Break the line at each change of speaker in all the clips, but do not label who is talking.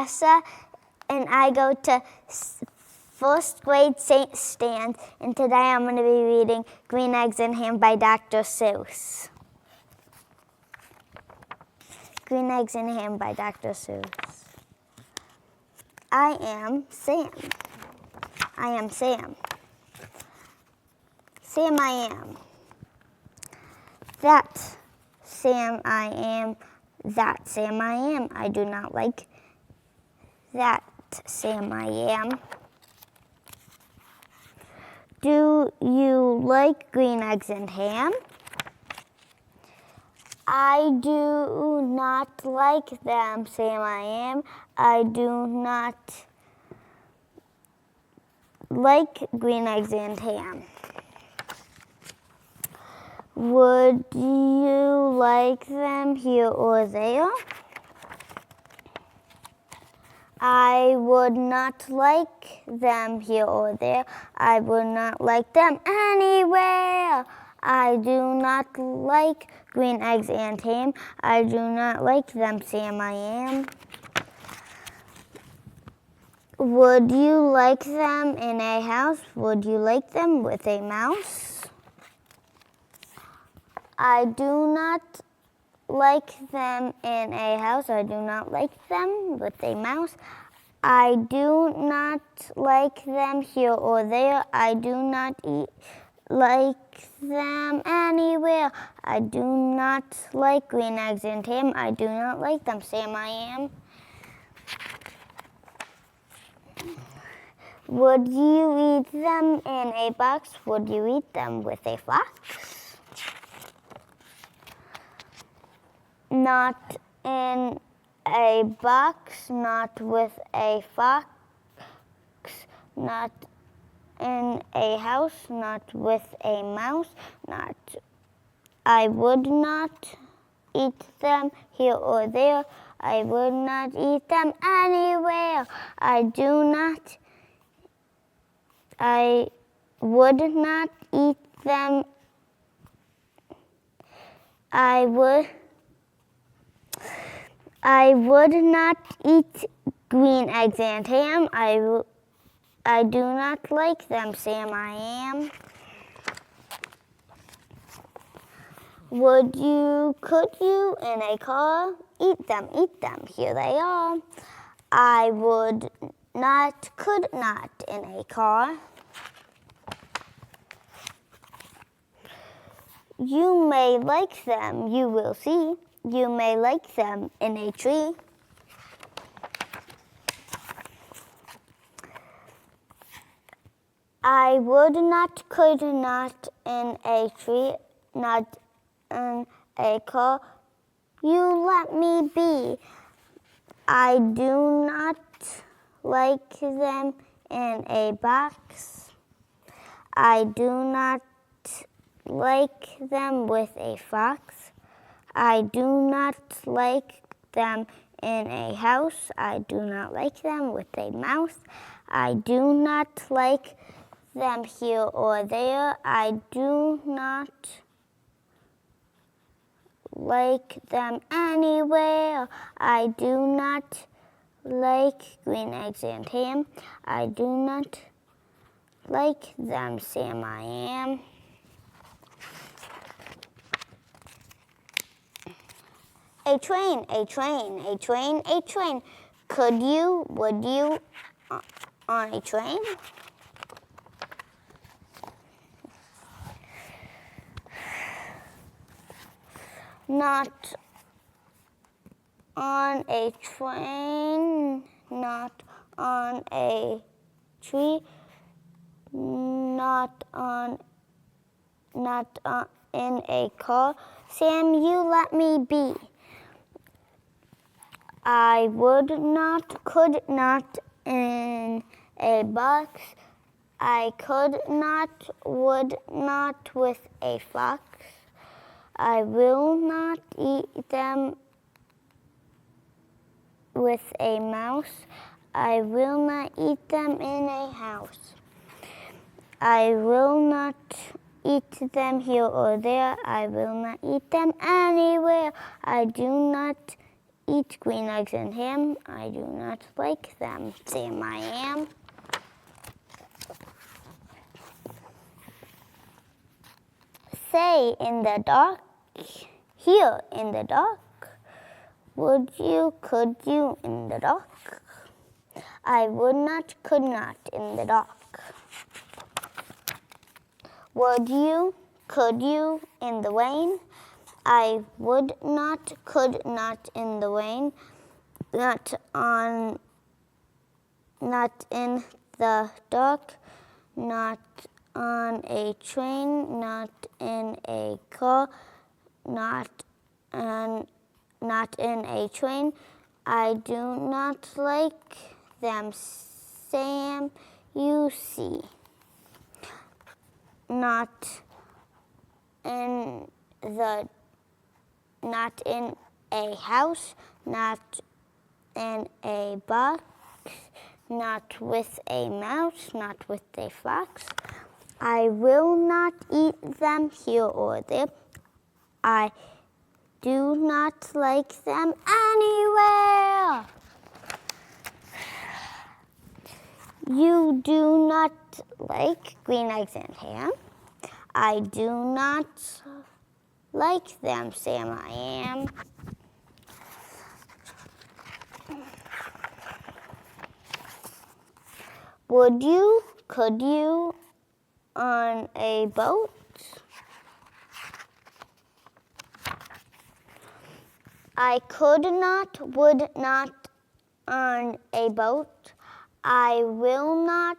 Vanessa, and I go to first grade St. Stan's, and today I'm going to be reading Green Eggs and Ham by Dr. Seuss. Green Eggs and Ham by Dr. Seuss. I am Sam. I am Sam. Sam I am. That Sam I am. That Sam I am. I do not like that Sam I am. Do you like green eggs and ham? I do not like them, Sam I am. I do not like green eggs and ham. Would you like them here or there? I would not like them here or there. I would not like them anywhere. I do not like green eggs and ham. I do not like them, Sam I am. Would you like them in a house? Would you like them with a mouse? I do not like them in a house. I do not like them with a mouse. I do not like them here or there. I do not like them anywhere. I do not like green eggs and ham. I do not like them, Sam I am. Would you eat them in a box? Would you eat them with a fox? Not in a box, not with a fox, not in a house, not with a mouse, not. I would not eat them here or there. I would not eat them anywhere. I would not eat them. I would not eat green eggs and ham. I do not like them, Sam I am. Could you in a car? Eat them, here they are. I would not, could not in a car. You may like them, you will see. You may like them in a tree. I would not, could not in a tree, not in a car. You let me be. I do not like them in a box. I do not like them with a fox. I do not like them in a house. I do not like them with a mouse. I do not like them here or there. I do not like them anywhere. I do not like green eggs and ham. I do not like them, Sam I am. A train, a train, a train, a train. Could you, would you, on a train? Not on a train, not on a tree, not in a car. Sam, you let me be. I would not, could not in a box. I could not, would not with a fox. I will not eat them with a mouse. I will not eat them in a house. I will not eat them here or there. I will not eat them anywhere. I do not eat green eggs and ham. I do not like them. Sam, I am. Say in the dark, here in the dark. Would you, could you in the dark? I would not, could not in the dark. Would you, could you in the rain? I would not, could not in the rain. Not in the dark, not on a train, not in a car, not in a train. I do not like them, Sam, you see. Not in a house, not in a box, not with a mouse, not with a fox. I will not eat them here or there. I do not like them anywhere. You do not like green eggs and ham. I do not like them, Sam, I am. Would you, could you on a boat? I could not, would not on a boat. I will not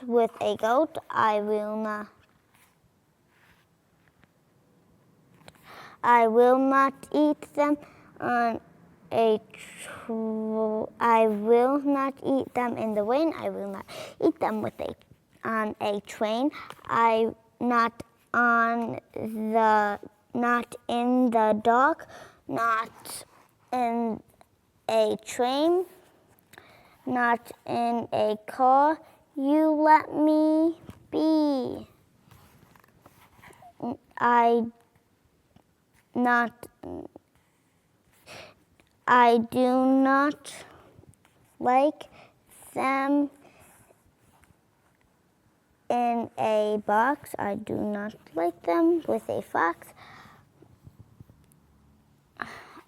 with a goat. I will not eat them on a I will not eat them in the rain. I will not eat them on a train. Not in the dark, not in a train, not in a car. You let me be. I do not like them in a box. I do not like them with a fox.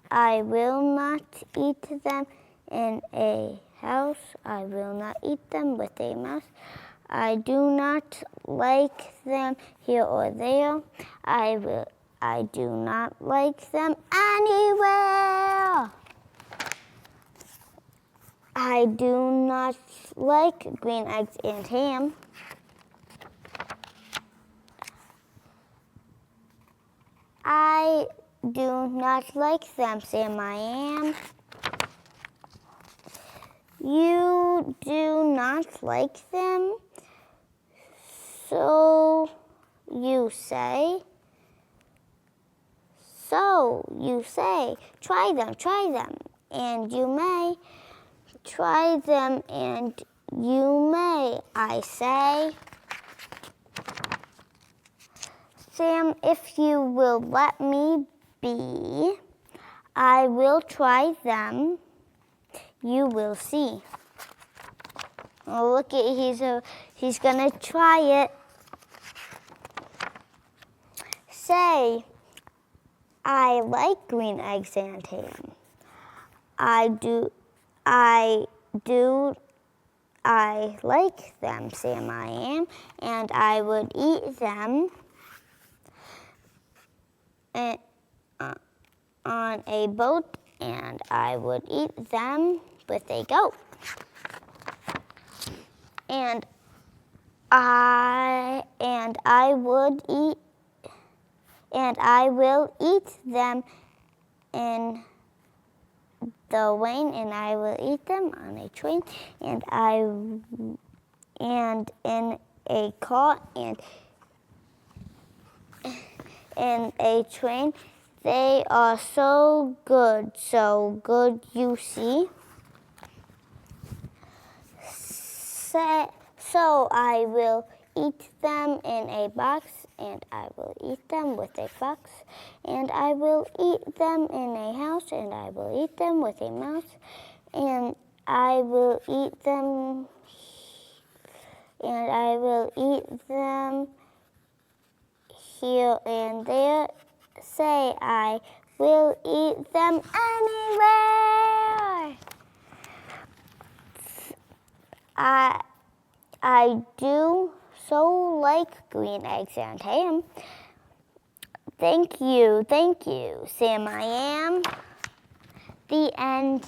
I will not eat them in a house. I will not eat them with a mouse. I do not like them here or there. I do not like them anywhere. I do not like green eggs and ham. I do not like them, Sam, I am. You do not like them, so you say. So you say, try them, and you may. Try them, and you may, I say. Sam, if you will let me be, I will try them. You will see. Oh, look at he's gonna try it. Say, I like green eggs and ham. I like them, Sam, I am, and I would eat them on a boat, and I would eat them with a goat. And I will eat them in the rain, and I will eat them on a train, and in a car, and in a train. They are so good you see. So I will eat them in a box, and I will eat them with a fox, and I will eat them in a house, and I will eat them with a mouse, and I will eat them, and I will eat them here and there. Say, I will eat them anywhere. I do so like green eggs and ham. Thank you, Sam I am. The end.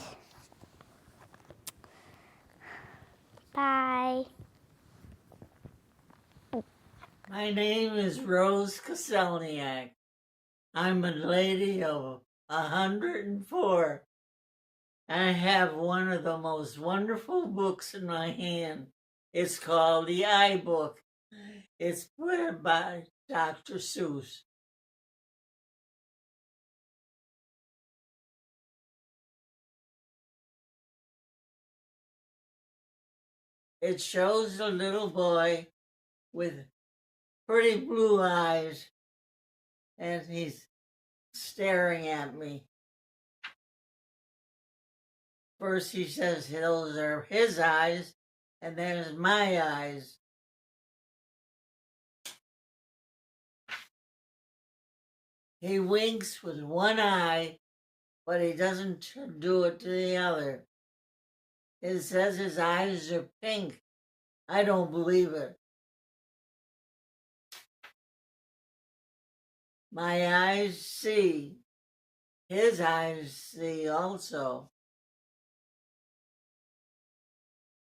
Bye.
My name is Rose Koselniak. I'm a lady of 104. I have one of the most wonderful books in my hand. It's called The iBook. It's put by Dr. Seuss. It shows a little boy with pretty blue eyes, and he's staring at me. First he says those are his eyes, and there's my eyes. He winks with one eye, but he doesn't do it to the other. It says his eyes are pink. I don't believe it. My eyes see. His eyes see also.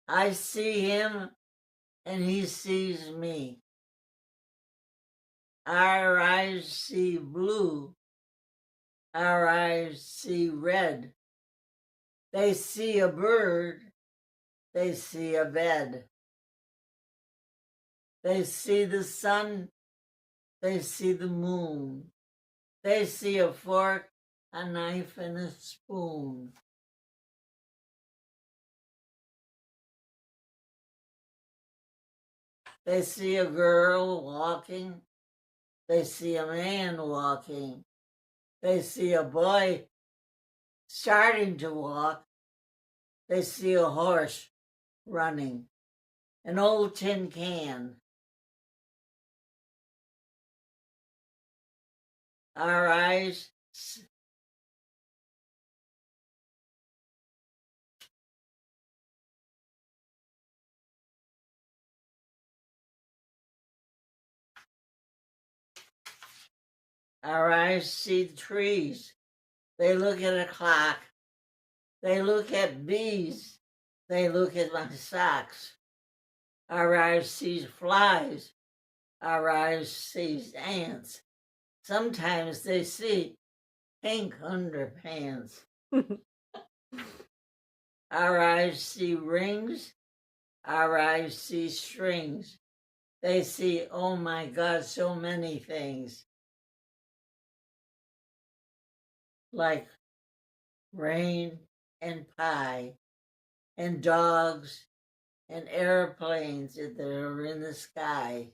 I see him and he sees me. Our eyes see blue. Our eyes see red. They see a bird. They see a bed. They see the sun. They see the moon. They see a fork, a knife, and a spoon. They see a girl walking. They see a man walking. They see a boy starting to walk. They see a horse running. An old tin can. Our eyes see the trees. They look at a clock. They look at bees. They look at my socks. Our eyes see flies. Our eyes see ants. Sometimes they see pink underpants. Our eyes see rings. Our eyes see strings. They see, oh my God, so many things. Like rain and pie and dogs and airplanes that are in the sky.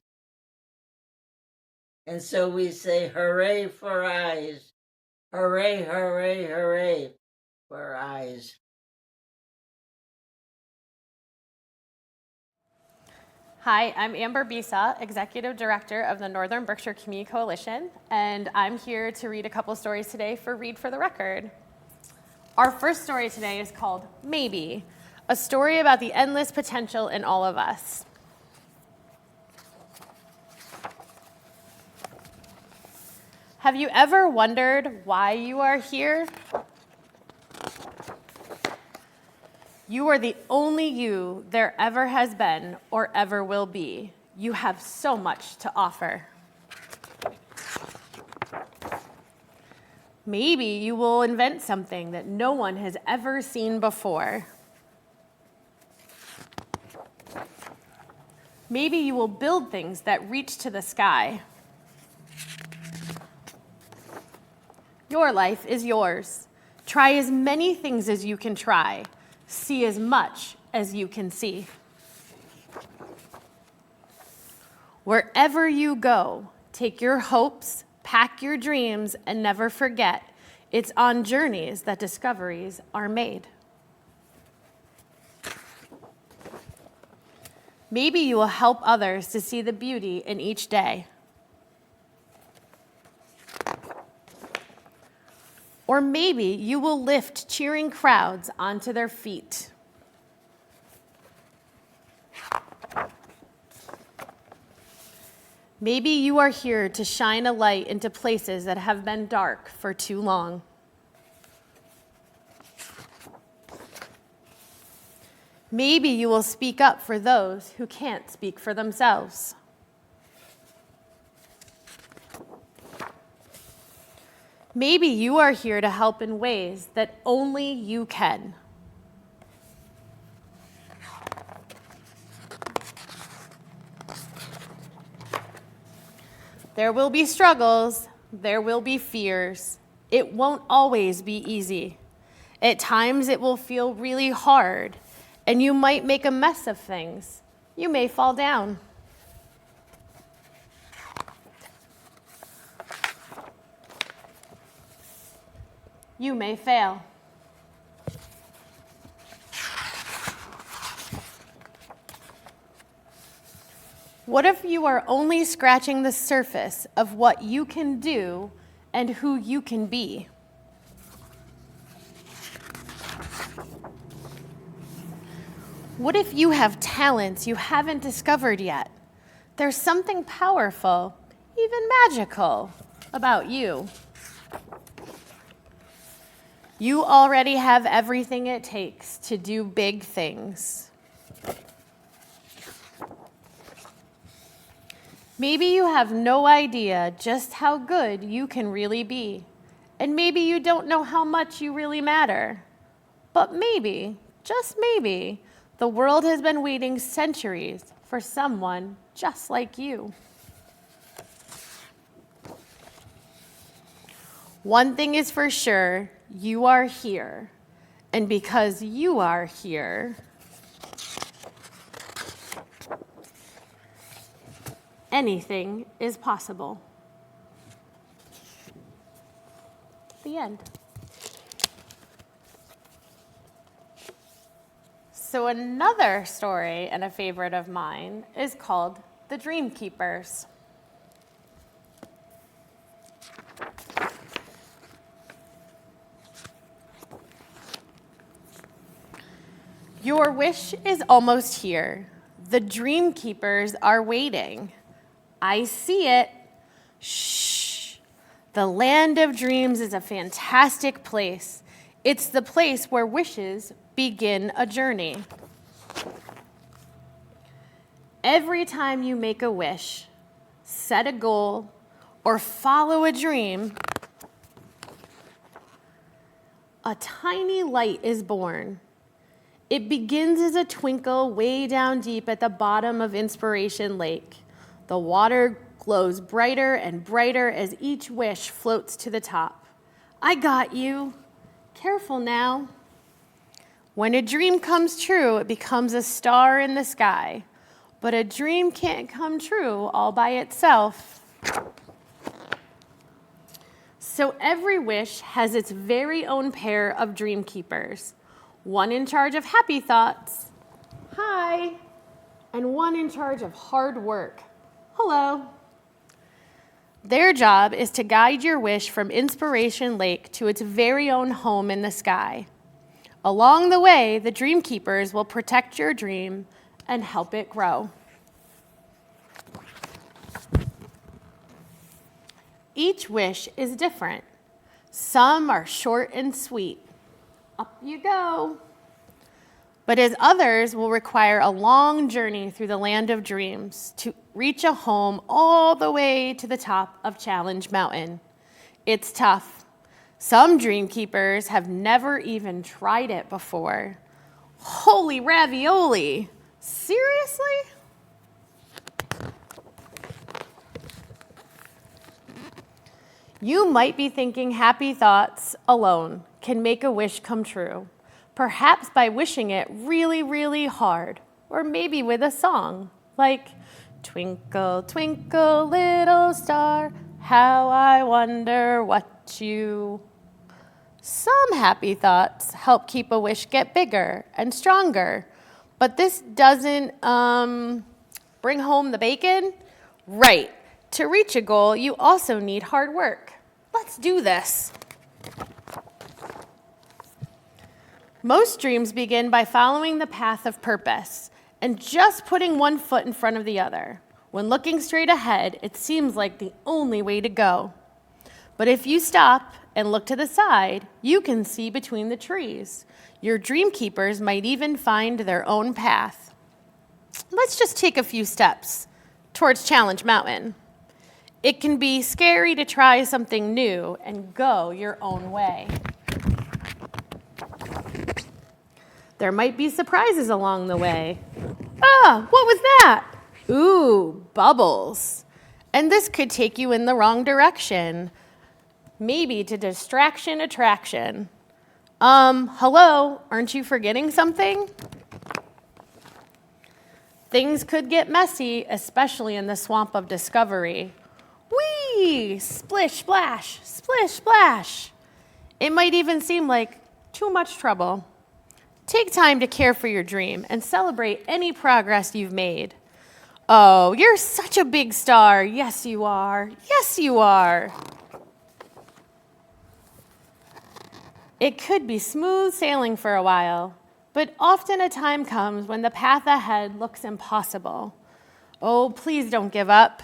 And so we say, hooray for eyes. Hooray, hooray, hooray for eyes.
Hi, I'm Amber Bisa, Executive Director of the Northern Berkshire Community Coalition, and I'm here to read a couple stories today for Read for the Record. Our first story today is called Maybe, a story about the endless potential in all of us. Have you ever wondered why you are here? You are the only you there ever has been or ever will be. You have so much to offer. Maybe you will invent something that no one has ever seen before. Maybe you will build things that reach to the sky. Your life is yours. Try as many things as you can try. See as much as you can see. Wherever you go, Take your hopes, pack your dreams, and never forget, it's on journeys that discoveries are made. Maybe you will help others to see the beauty in each day. Or maybe you will lift cheering crowds onto their feet. Maybe you are here to shine a light into places that have been dark for too long. Maybe you will speak up for those who can't speak for themselves. Maybe you are here to help in ways that only you can. There will be struggles, there will be fears. It won't always be easy. At times it will feel really hard, and you might make a mess of things. You may fall down. You may fail. What if you are only scratching the surface of what you can do and who you can be? What if you have talents you haven't discovered yet? There's something powerful, even magical, about you. You already have everything it takes to do big things. Maybe you have no idea just how good you can really be, and maybe you don't know how much you really matter. But maybe, just maybe, the world has been waiting centuries for someone just like you. One thing is for sure, you are here. And because you are here, anything is possible. The end. So another story and a favorite of mine is called The Dream Keepers. Your wish is almost here. The Dream Keepers are waiting. I see it. Shh. The land of dreams is a fantastic place. It's the place where wishes begin a journey. Every time you make a wish, set a goal, or follow a dream, a tiny light is born. It begins as a twinkle way down deep at the bottom of Inspiration Lake. The water glows brighter and brighter as each wish floats to the top. I got you. Careful now. When a dream comes true, it becomes a star in the sky. But a dream can't come true all by itself. So every wish has its very own pair of dream keepers. One in charge of happy thoughts, hi, and one in charge of hard work, hello. Their job is to guide your wish from Inspiration Lake to its very own home in the sky. Along the way, the Dream Keepers will protect your dream and help it grow. Each wish is different. Some are short and sweet. Up you go. But as others will require a long journey through the land of dreams to reach a home all the way to the top of Challenge Mountain. It's tough. Some dream keepers have never even tried it before. Holy ravioli! Seriously? You might be thinking happy thoughts alone can make a wish come true, perhaps by wishing it really, really hard, or maybe with a song, like, Twinkle, twinkle, little star, how I wonder what you... Some happy thoughts help keep a wish get bigger and stronger, but this doesn't bring home the bacon? Right. To reach a goal, you also need hard work. Let's do this. Most dreams begin by following the path of purpose and just putting one foot in front of the other. When looking straight ahead, it seems like the only way to go. But if you stop and look to the side, you can see between the trees. Your dream keepers might even find their own path. Let's just take a few steps towards Challenge Mountain. It can be scary to try something new and go your own way. There might be surprises along the way. Ah, what was that? Ooh, bubbles. And this could take you in the wrong direction. Maybe to distraction attraction. Hello, aren't you forgetting something? Things could get messy, especially in the swamp of discovery. Whee! Splish, splash, splish, splash. It might even seem like too much trouble. Take time to care for your dream and celebrate any progress you've made. Oh, you're such a big star. Yes, you are. Yes, you are. It could be smooth sailing for a while, but often a time comes when the path ahead looks impossible. Oh, please don't give up.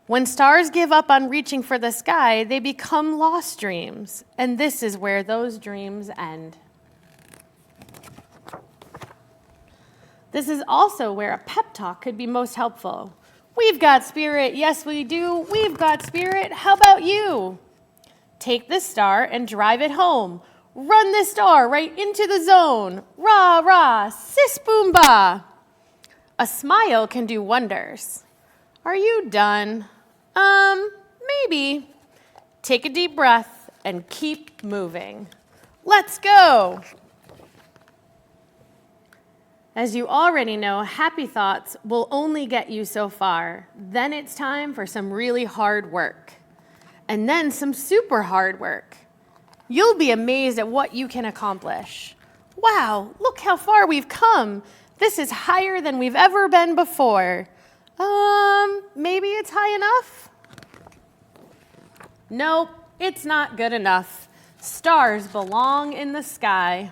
When stars give up on reaching for the sky, they become lost dreams, and this is where those dreams end. This is also where a pep talk could be most helpful. We've got spirit, yes we do. We've got spirit, how about you? Take this star and drive it home. Run this star right into the zone. Rah, rah, sis, boom, bah. A smile can do wonders. Are you done? Maybe. Take a deep breath and keep moving. Let's go. As you already know, happy thoughts will only get you so far. Then it's time for some really hard work. And then some super hard work. You'll be amazed at what you can accomplish. Wow, look how far we've come. This is higher than we've ever been before. Maybe it's high enough? Nope, it's not good enough. Stars belong in the sky.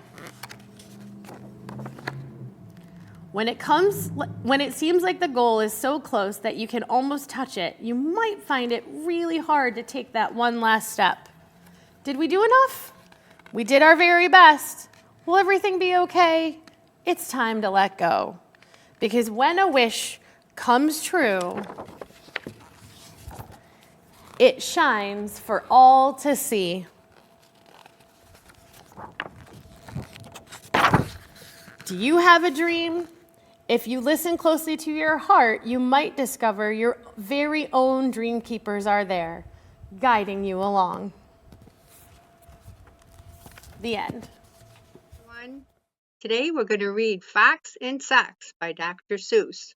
When it seems like the goal is so close that you can almost touch it, you might find it really hard to take that one last step. Did we do enough? We did our very best. Will everything be okay? It's time to let go. Because when a wish comes true, it shines for all to see. Do you have a dream? If you listen closely to your heart, you might discover your very own dream keepers are there, guiding you along. The end.
Today we're going to read Facts and Sacks by Dr. Seuss.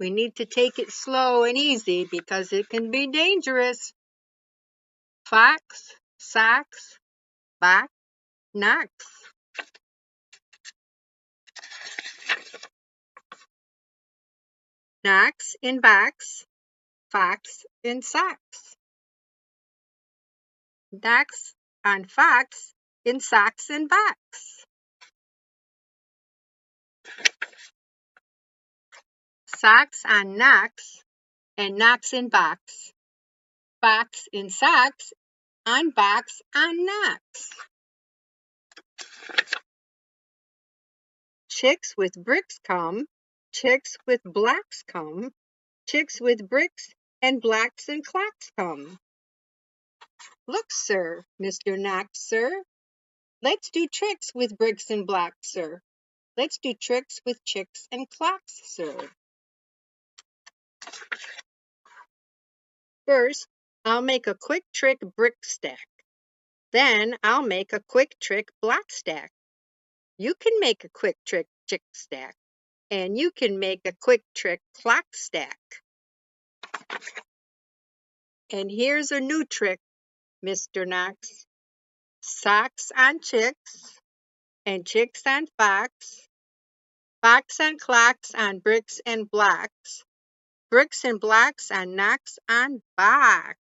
We need to take it slow and easy because it can be dangerous. Facts, sacks, back, knacks. Knacks in backs, facts in sacks. Knacks and facts in sacks and backs. Sacks and knacks in backs. Facts in sacks and backs and knacks. Chicks with bricks come, chicks with blacks come, chicks with bricks and blacks and clacks come. Look, sir, Mr. Knack, sir, let's do tricks with bricks and blacks, sir. Let's do tricks with chicks and clacks, sir. First, I'll make a quick trick brick stack. Then I'll make a quick trick black stack. You can make a quick trick chick stack. And you can make a quick trick clack stack. And here's a new trick, Mr. Knox. Socks on chicks, and chicks on fox. Fox and clocks on bricks and blocks. Bricks and blocks on knocks on box.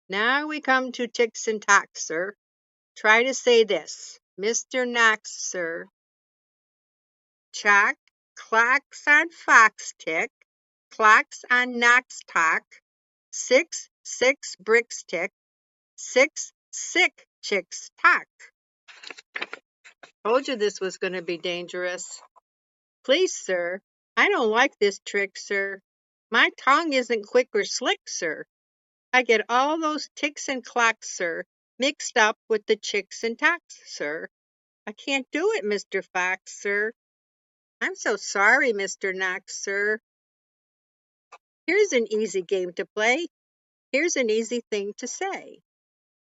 Now we come to ticks and tocks, sir. Try to say this. Mr. Knox, sir. Chalk, clocks on fox tick, clocks on knocks talk, 6, 6 bricks tick, 6, sick chicks talk. Told you this was going to be dangerous. Please, sir, I don't like this trick, sir. My tongue isn't quick or slick, sir. I get all those ticks and clocks, sir, mixed up with the chicks and tocks, sir. I can't do it, Mr. Fox, sir. I'm so sorry, Mr. Knox, sir. Here's an easy game to play. Here's an easy thing to say.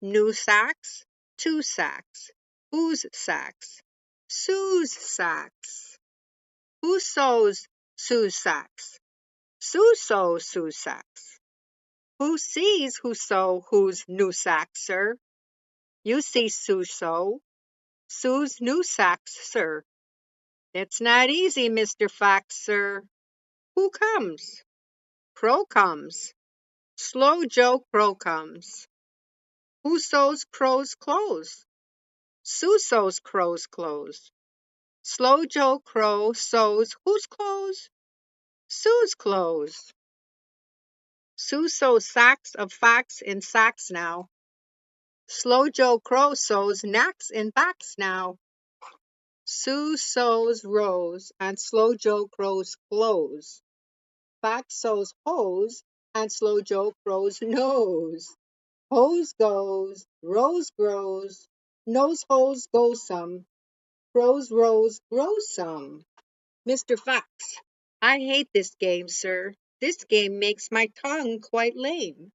New socks, 2 socks. Whose socks? Sue's socks. Who sews Sue's socks? Sue sews Sue's socks. Who sees who sew whose new socks, sir? You see Sue sew Sue's new socks, sir. That's not easy, Mr. Fox, sir. Who comes? Crow comes. Slow Joe Crow comes. Who sews Crow's clothes? Sue sews Crow's clothes. Slow Joe Crow sews whose clothes? Sue's clothes. Sue sews socks of fox in socks now. Slow Joe Crow sews knocks in box now. Sue sews rows on Slow Joe Crow's clothes. Fox sews hose on Slow Joe Crow's nose. Hose goes, rose grows, nose holes go some, Crow's rose grows some. Mr. Fox, I hate this game, sir. This game makes my tongue quite lame.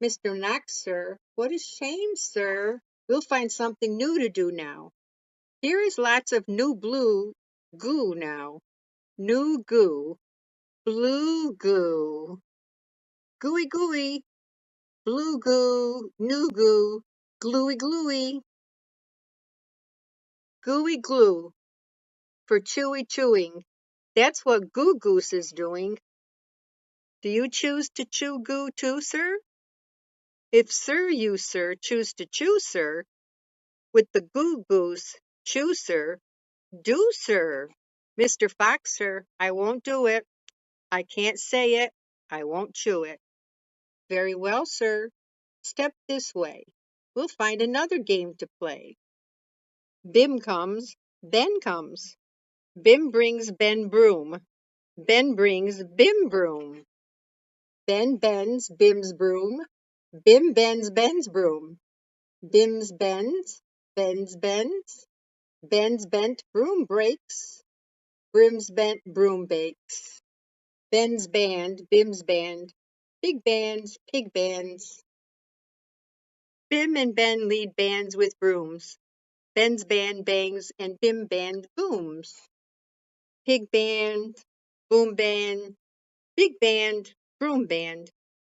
Mr. Knox, sir, what a shame, sir. We'll find something new to do now. Here is lots of new blue goo now. New goo, blue goo, gooey gooey, blue goo, new goo, gluey gluey, gooey glue for chewy chewing. That's what Goo Goose is doing. Do you choose to chew goo too, sir? If you, sir, choose to chew, sir, with the Goo Goose, chew, sir, do, sir. Mr. Fox, sir, I won't do it. I can't say it. I won't chew it. Very well, sir. Step this way. We'll find another game to play. Bim comes, Ben comes. Bim brings Ben broom. Ben brings Bim broom. Ben bends Bim's broom. Bim bends Ben's broom. Bim's bends, Ben's bends. Ben's bent broom breaks. Brim's bent broom bakes. Ben's band, Bim's band. Big bands, pig bands. Bim and Ben lead bands with brooms. Ben's band bangs and Bim band booms. Pig band, boom band, big band, broom band.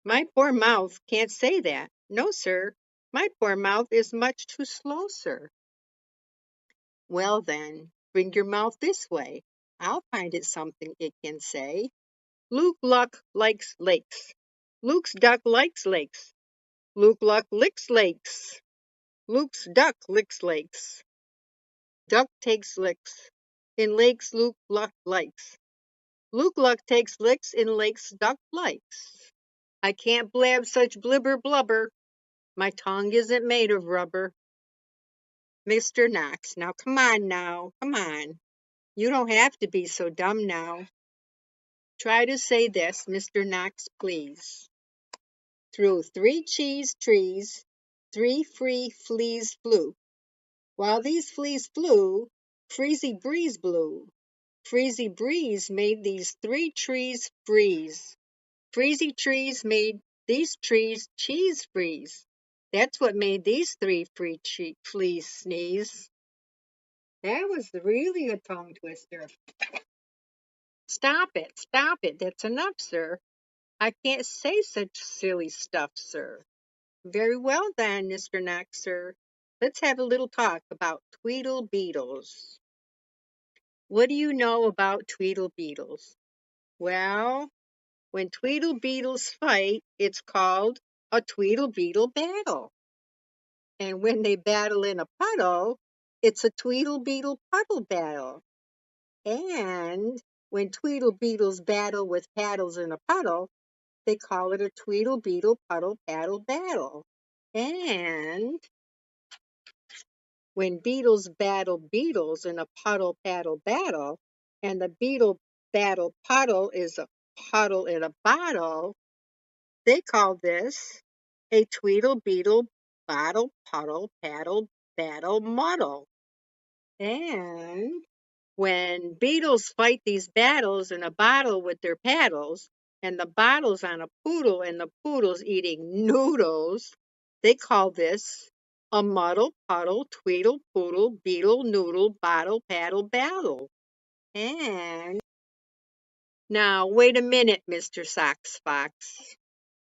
My poor mouth can't say that. No, sir. My poor mouth is much too slow, sir. Well, then, bring your mouth this way. I'll find it something it can say. Luke Luck likes lakes. Luke's duck likes lakes. Luke Luck licks lakes. Luke's duck licks lakes. Duck takes licks. In lakes Luke Luck likes. Luke Luck takes licks in lakes duck likes. I can't blab such blibber blubber. My tongue isn't made of rubber. Mr. Knox, now come on. You don't have to be so dumb now. Try to say this, Mr. Knox, please. Through 3 cheese trees, 3 free fleas flew. While these fleas flew, freezy breeze blew. Freezy breeze made these 3 trees freeze. Freezy trees made these trees cheese freeze. That's what made these 3 fleas sneeze. That was really a tongue twister. Stop it, that's enough, sir. I can't say such silly stuff, sir. Very well then, Mr. Knox, sir. Let's have a little talk about Tweedle Beetles. What do you know about Tweedle Beetles? Well, when Tweedle Beetles fight, it's called a Tweedle Beetle battle. And when they battle in a puddle, it's a Tweedle Beetle puddle battle. And when Tweedle Beetles battle with paddles in a puddle, they call it a Tweedle Beetle puddle paddle battle. And when beetles battle beetles in a puddle paddle battle, and the beetle battle puddle is a puddle in a bottle, they call this a Tweedle Beetle bottle puddle paddle battle muddle. And when beetles fight these battles in a bottle with their paddles, and the bottle's on a poodle and the poodle's eating noodles, they call this a muddle puddle tweedle poodle beetle noodle bottle paddle battle. And now wait a minute, Mr. Sox Fox.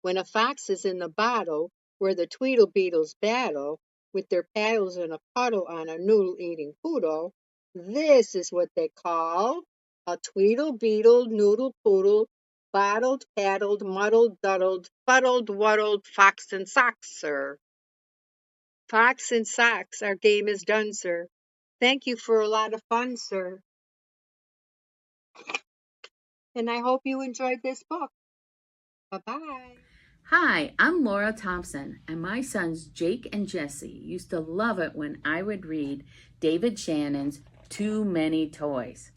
When a fox is in the bottle where the Tweedle Beetles battle with their paddles in a puddle on a noodle-eating poodle, this is what they call a Tweedle Beetle noodle poodle bottled, paddled, muddled, duddled, fuddled, wuddled, fox and socks, sir. Fox and socks, our game is done, sir. Thank you for a lot of fun, sir. And I hope you enjoyed this book. Bye-bye.
Hi, I'm Laura Thompson, and my sons Jake and Jesse used to love it when I would read David Shannon's Too Many Toys.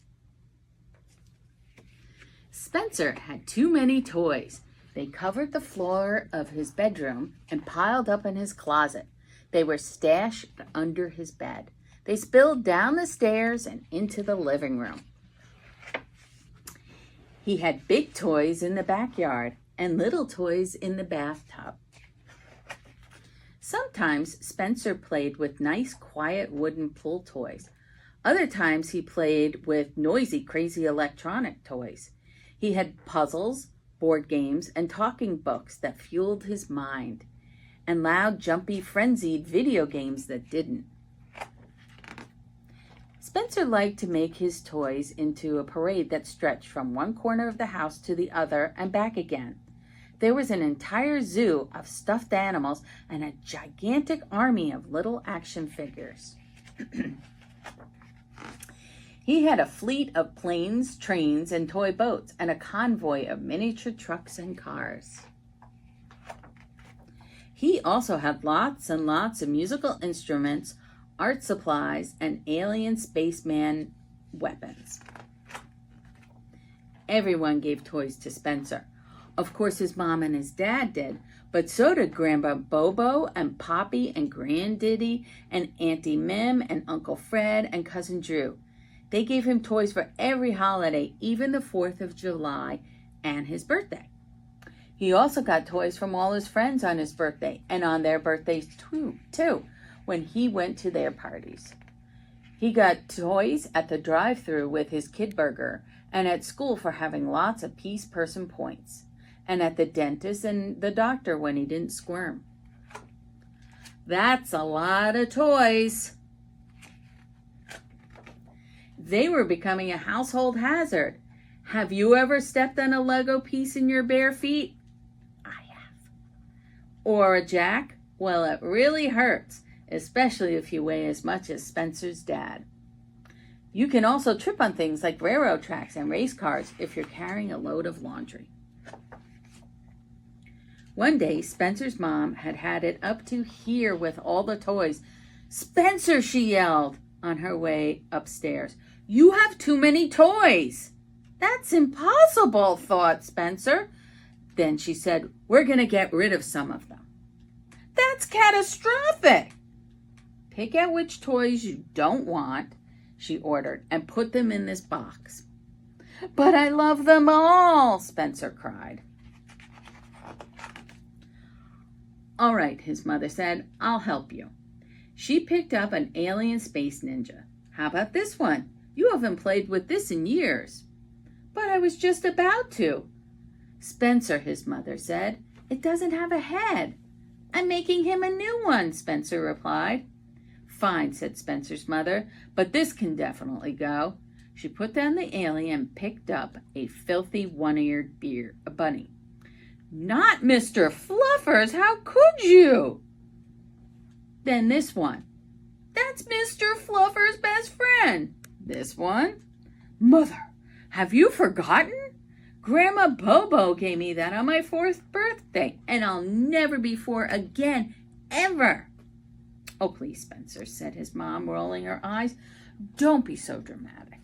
Spencer had too many toys. They covered the floor of his bedroom and piled up in his closet. They were stashed under his bed. They spilled down the stairs and into the living room. He had big toys in the backyard and little toys in the bathtub. Sometimes Spencer played with nice, quiet wooden pull toys. Other times he played with noisy, crazy electronic toys. He had puzzles, board games, and talking books that fueled his mind, and loud, jumpy, frenzied video games that didn't. Spencer liked to make his toys into a parade that stretched from one corner of the house to the other and back again. There was an entire zoo of stuffed animals and a gigantic army of little action figures. He had a fleet of planes, trains, and toy boats, and a convoy of miniature trucks and cars. He also had lots and lots of musical instruments, art supplies, and alien spaceman weapons. Everyone gave toys to Spencer. Of course, his mom and his dad did, but so did Grandpa Bobo and Poppy and Granddaddy and Auntie Mim and Uncle Fred and Cousin Drew. They gave him toys for every holiday, even the 4th of July and his birthday. He also got toys from all his friends on his birthday and on their birthdays too, when he went to their parties. He got toys at the drive-thru with his Kid Burger and at school for having lots of Peace Person points, and at the dentist and the doctor when he didn't squirm. That's a lot of toys. They were becoming a household hazard. Have you ever stepped on a Lego piece in your bare feet? I have. Or a jack? Well, it really hurts, especially if you weigh as much as Spencer's dad. You can also trip on things like railroad tracks and race cars if you're carrying a load of laundry. One day, Spencer's mom had it up to here with all the toys. "Spencer," she yelled on her way upstairs, "you have too many toys." "That's impossible," thought Spencer. Then she said, "We're going to get rid of some of them." "That's catastrophic." "Pick out which toys you don't want," she ordered, "and put them in this box." "But I love them all," Spencer cried. "All right," his mother said, "I'll help you." She picked up an alien space ninja. "How about this one? You haven't played with this in years." But I was just about to. Spencer, his mother said, it doesn't have a head. I'm making him a new one, Spencer replied. Fine, said Spencer's mother, but this can definitely go. She put down the alien and picked up a filthy one-eared bunny. Not Mr. Fluffers, how could you? Then this one. That's Mr. Fluffer's best friend. This one. Mother, have you forgotten? Grandma Bobo gave me that on my 4th birthday, and I'll never be 4 again, ever. Oh, please, Spencer, said his mom, rolling her eyes. Don't be so dramatic.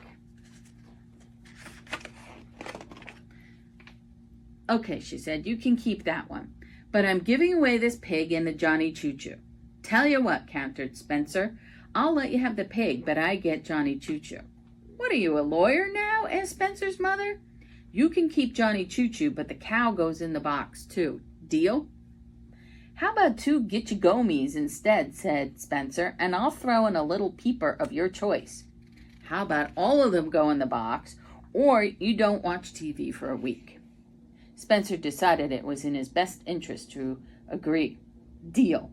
Okay, she said, you can keep that one. But I'm giving away this pig and the Johnny Choo Choo. Tell you what, countered Spencer. I'll let you have the pig, but I get Johnny Choo Choo. What are you, a lawyer now? Asked Spencer's mother. You can keep Johnny Choo Choo, but the cow goes in the box too. Deal? How about 2 Gitchagomies instead, said Spencer, and I'll throw in a little peeper of your choice. How about all of them go in the box, or you don't watch TV for a week? Spencer decided it was in his best interest to agree. Deal.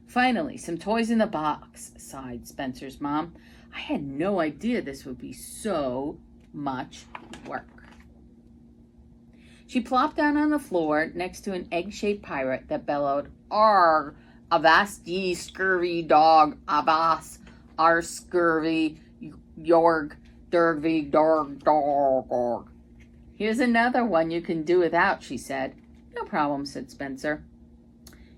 Finally, some toys in the box, sighed Spencer's mom. I had no idea this would be so much work. She plopped down on the floor next to an egg-shaped pirate that bellowed, Arg, avast ye scurvy dog, avast, ar scurvy, yorg, durvy, dog. Here's another one you can do without, she said. No problem, said Spencer.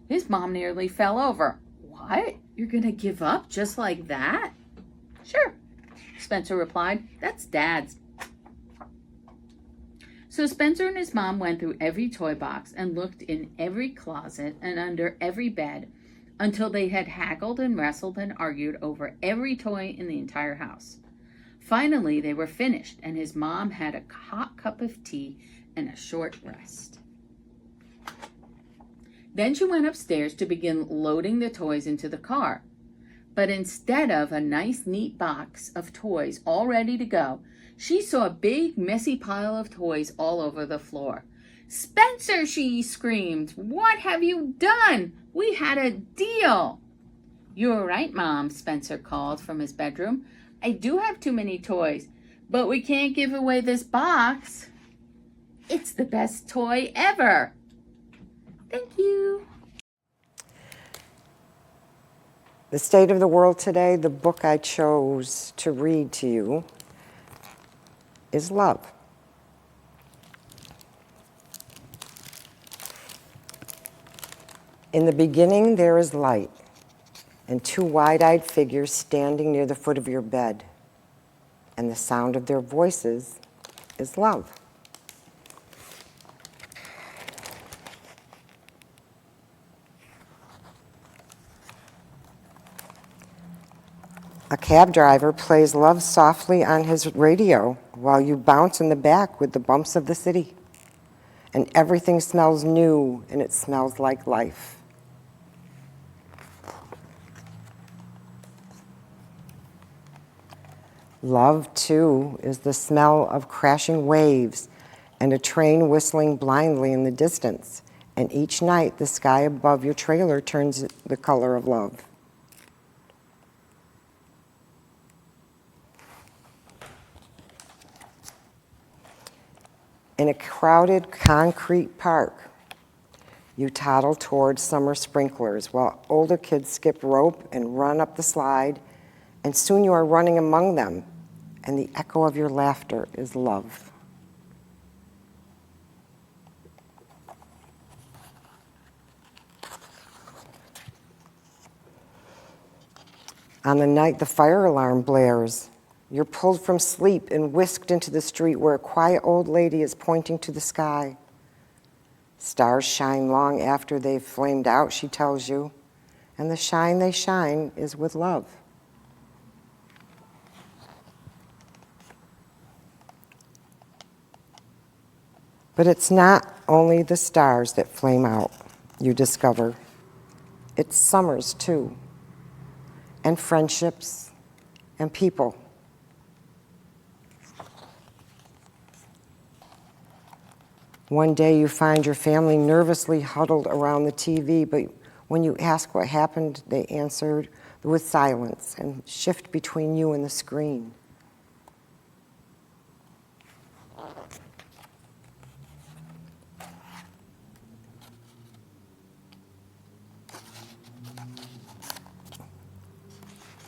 His mom nearly fell over. What? You're going to give up just like that? Sure, Spencer replied. That's Dad's. So Spencer and his mom went through every toy box and looked in every closet and under every bed until they had haggled and wrestled and argued over every toy in the entire house. Finally, they were finished, and his mom had a hot cup of tea and a short rest. Then she went upstairs to begin loading the toys into the car. But instead of a nice, neat box of toys all ready to go, she saw a big, messy pile of toys all over the floor. Spencer, she screamed, what have you done? We had a deal. You're right, Mom, Spencer called from his bedroom. I do have too many toys, but we can't give away this box. It's the best toy ever. Thank you.
The State of the World Today, the book I chose to read to you is Love. In the beginning, there is light, and 2 wide-eyed figures standing near the foot of your bed, and the sound of their voices is love. A cab driver plays love softly on his radio while you bounce in the back with the bumps of the city. And everything smells new, and it smells like life. Love, too, is the smell of crashing waves and a train whistling blindly in the distance. And each night, the sky above your trailer turns the color of love. In a crowded concrete park, you toddle towards summer sprinklers while older kids skip rope and run up the slide, and soon you are running among them, and the echo of your laughter is love. On the night the fire alarm blares, you're pulled from sleep and whisked into the street where a quiet old lady is pointing to the sky. Stars shine long after they've flamed out, she tells you, and the shine they shine is with love. But it's not only the stars that flame out, you discover. It's summers, too, and friendships and people. One day you find your family nervously huddled around the TV, but when you ask what happened, they answered with silence and shift between you and the screen.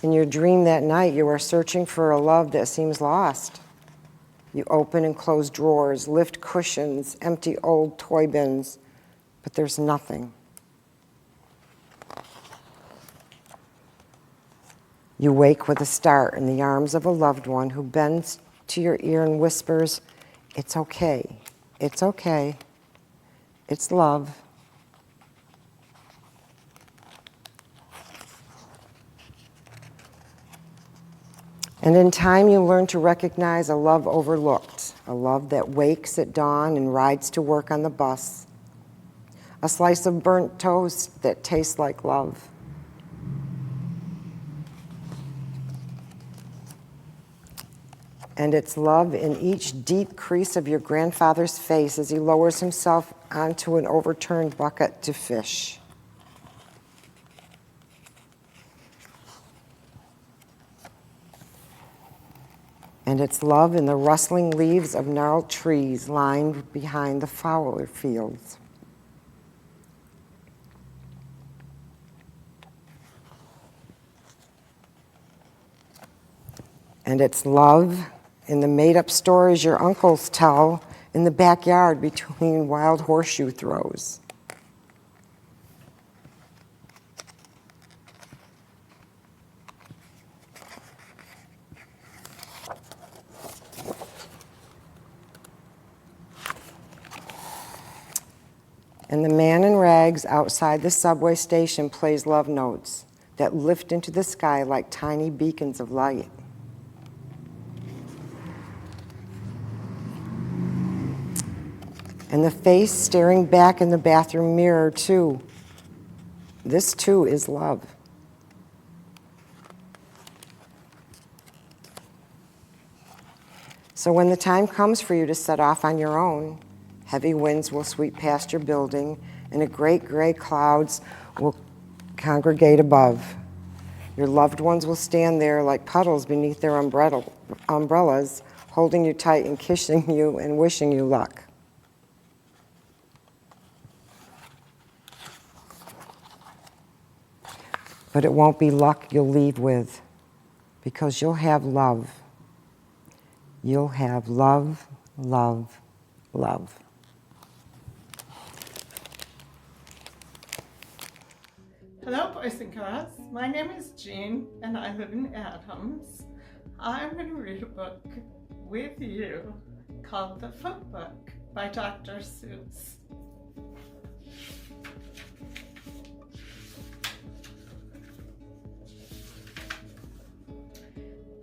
In your dream that night, you are searching for a love that seems lost. You open and close drawers, lift cushions, empty old toy bins, but there's nothing. You wake with a start in the arms of a loved one who bends to your ear and whispers, "It's okay, it's okay, it's love." And in time, you learn to recognize a love overlooked, a love that wakes at dawn and rides to work on the bus, a slice of burnt toast that tastes like love. And it's love in each deep crease of your grandfather's face as he lowers himself onto an overturned bucket to fish. And it's love in the rustling leaves of gnarled trees lined behind the fowler fields. And it's love in the made-up stories your uncles tell in the backyard between wild horseshoe throws. And the man in rags outside the subway station plays love notes that lift into the sky like tiny beacons of light. And the face staring back in the bathroom mirror, too. This, too, is love. So when the time comes for you to set off on your own, heavy winds will sweep past your building, and a great gray clouds will congregate above. Your loved ones will stand there like puddles beneath their umbrellas, holding you tight and kissing you and wishing you luck. But it won't be luck you'll leave with, because you'll have love. You'll have love, love, love.
Hello, boys and girls. My name is Jean, and I live in Adams. I'm going to read a book with you called The Foot Book by Dr. Seuss.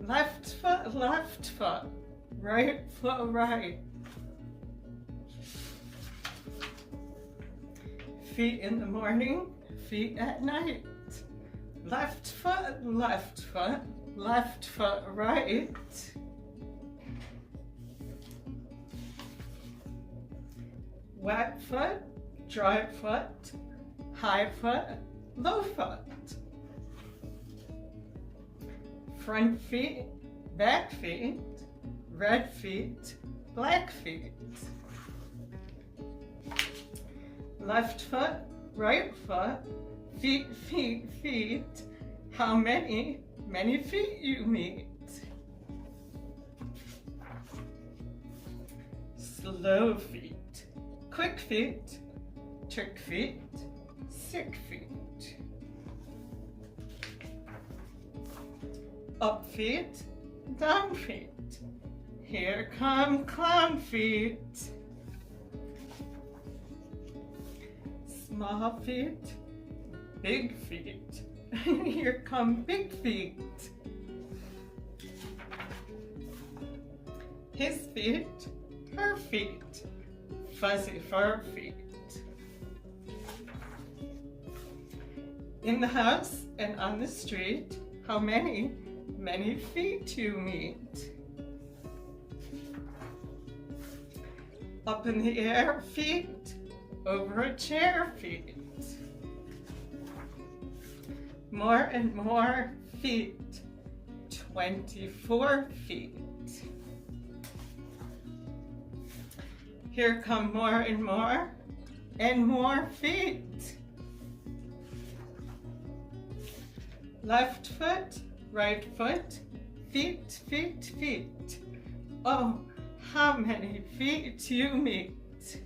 Left foot, right foot, right. Feet in the morning, feet at night. Left foot, right. Wet foot, dry foot, high foot, low foot. Front feet, back feet, red feet, black feet. Left foot, right foot, feet, how many feet you meet. Slow feet, quick feet, trick feet, sick feet. Up feet, down feet, here come clown feet. Small feet, big feet, here come big feet. His feet, her feet, fuzzy fur feet. In the house and on the street, how many feet you meet. Up in the air, feet. Over a chair, feet. More and more feet. 24 feet. Here come more and more feet. Left foot, right foot, feet, feet, feet. Oh, how many feet you meet.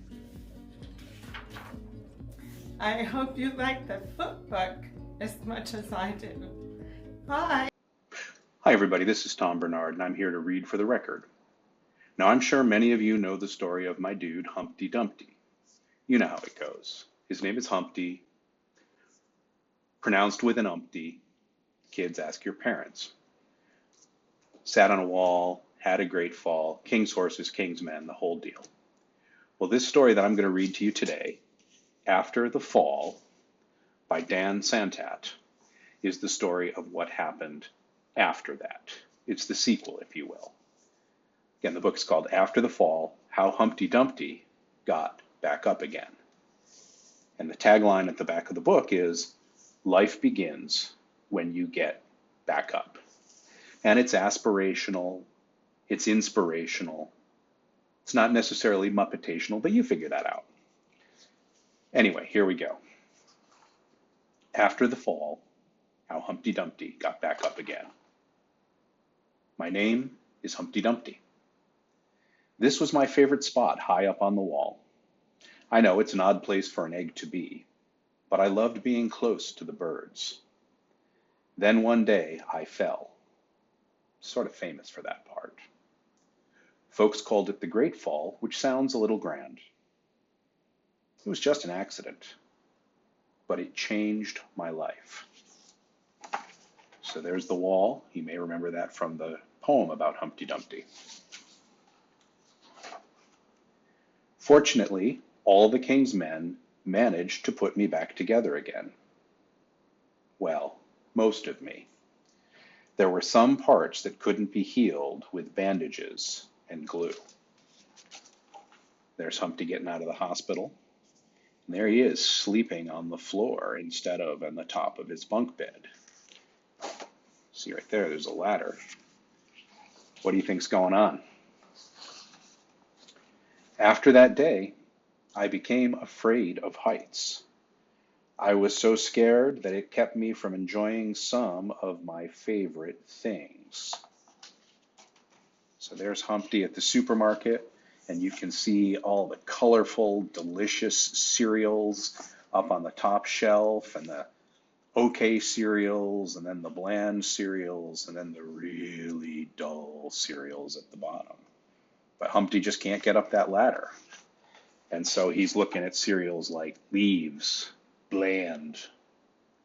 I hope you like the foot book as much as I do. Bye.
Hi everybody, this is Tom Bernard and I'm here to read for the record. Now I'm sure many of you know the story of my dude Humpty Dumpty. You know how it goes. His name is Humpty, pronounced with an umpty. Kids, ask your parents. Sat on a wall, had a great fall, king's horses, king's men, the whole deal. Well, this story that I'm going to read to you today, After the Fall, by Dan Santat, is the story of what happened after that. It's the sequel, if you will. Again, the book's called After the Fall, How Humpty Dumpty Got Back Up Again. And the tagline at the back of the book is, life begins when you get back up. And it's aspirational, it's inspirational, it's not necessarily Muppetational, but you figure that out. Anyway, here we go. After the Fall, How Humpty Dumpty Got Back Up Again. My name is Humpty Dumpty. This was my favorite spot, high up on the wall. I know it's an odd place for an egg to be, but I loved being close to the birds. Then one day I fell. Sort of famous for that part. Folks called it the Great Fall, which sounds a little grand. It was just an accident, but it changed my life. So there's the wall. You may remember that from the poem about Humpty Dumpty. Fortunately, all the king's men managed to put me back together again. Well, most of me. There were some parts that couldn't be healed with bandages and glue. There's Humpty getting out of the hospital. And there he is, sleeping on the floor instead of on the top of his bunk bed. See right there, there's a ladder. What do you think's going on? After that day, I became afraid of heights. I was so scared that it kept me from enjoying some of my favorite things. So there's Humpty at the supermarket, and you can see all the colorful, delicious cereals up on the top shelf, and the okay cereals, and then the bland cereals, and then the really dull cereals at the bottom. But Humpty just can't get up that ladder. And so he's looking at cereals like Leaves, Bland,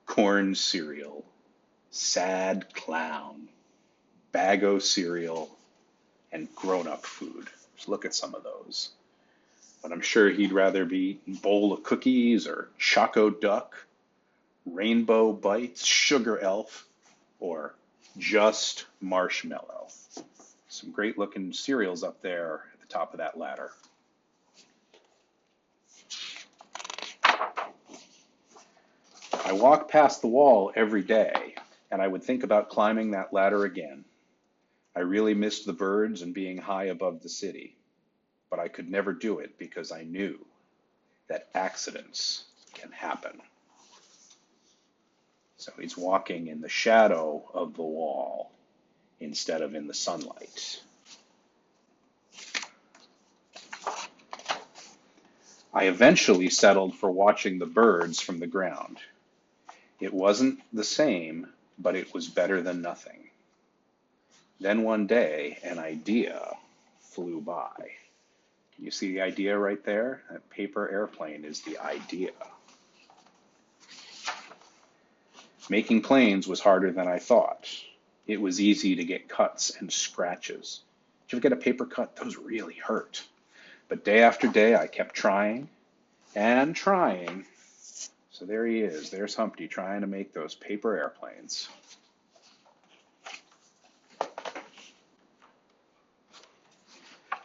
Corn Cereal, Sad Clown, Bag-O cereal, and grown-up food. Just look at some of those. But I'm sure he'd rather be bowl of cookies or Choco Duck, Rainbow Bites, Sugar Elf, or just Marshmallow. Some great looking cereals up there at the top of that ladder. I walk past the wall every day, and I would think about climbing that ladder again. I really missed the birds and being high above the city, but I could never do it because I knew that accidents can happen. So he's walking in the shadow of the wall instead of in the sunlight. I eventually settled for watching the birds from the ground. It wasn't the same, but it was better than nothing. Then one day, an idea flew by. Can you see the idea right there? That paper airplane is the idea. Making planes was harder than I thought. It was easy to get cuts and scratches. Did you ever get a paper cut? Those really hurt. But day after day, I kept trying and trying. So there he is. There's Humpty trying to make those paper airplanes.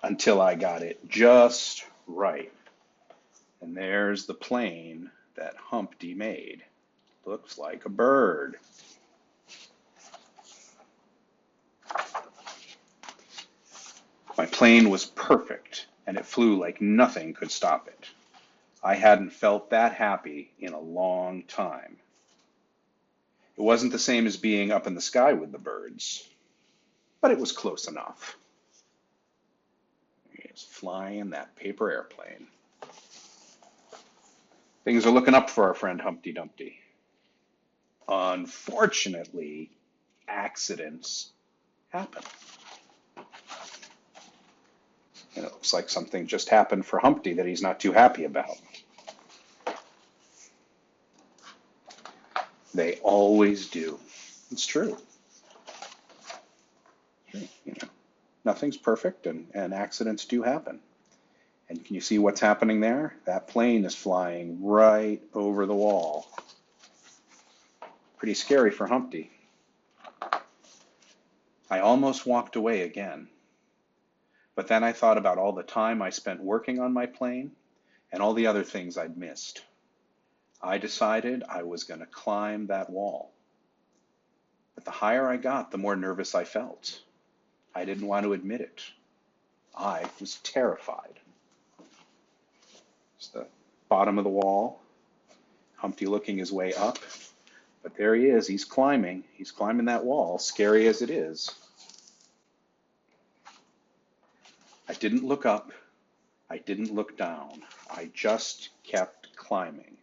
Until I got it just Right. And there's the plane that Humpty made. Looks like a bird. My plane was perfect, and it flew like nothing could stop it. I hadn't felt that happy in a long time. It wasn't the same as being up in the sky with the birds, but it was close enough. He's flying that paper airplane. Things are looking up for our friend Humpty Dumpty. Unfortunately, accidents happen. And it looks like something just happened for Humpty that he's not too happy about. They always do. It's true. You know, nothing's perfect, and accidents do happen. And can you see what's happening there? That plane is flying right over the wall. Pretty scary for Humpty. I almost walked away again. But then I thought about all the time I spent working on my plane and all the other things I'd missed. I decided I was going to climb that wall. But the higher I got, the more nervous I felt. I didn't want to admit it. I was terrified. It's the bottom of the wall. Humpty looking his way up. But there he is. He's climbing. He's climbing that wall, scary as it is. I didn't look up. I didn't look down. I just kept climbing,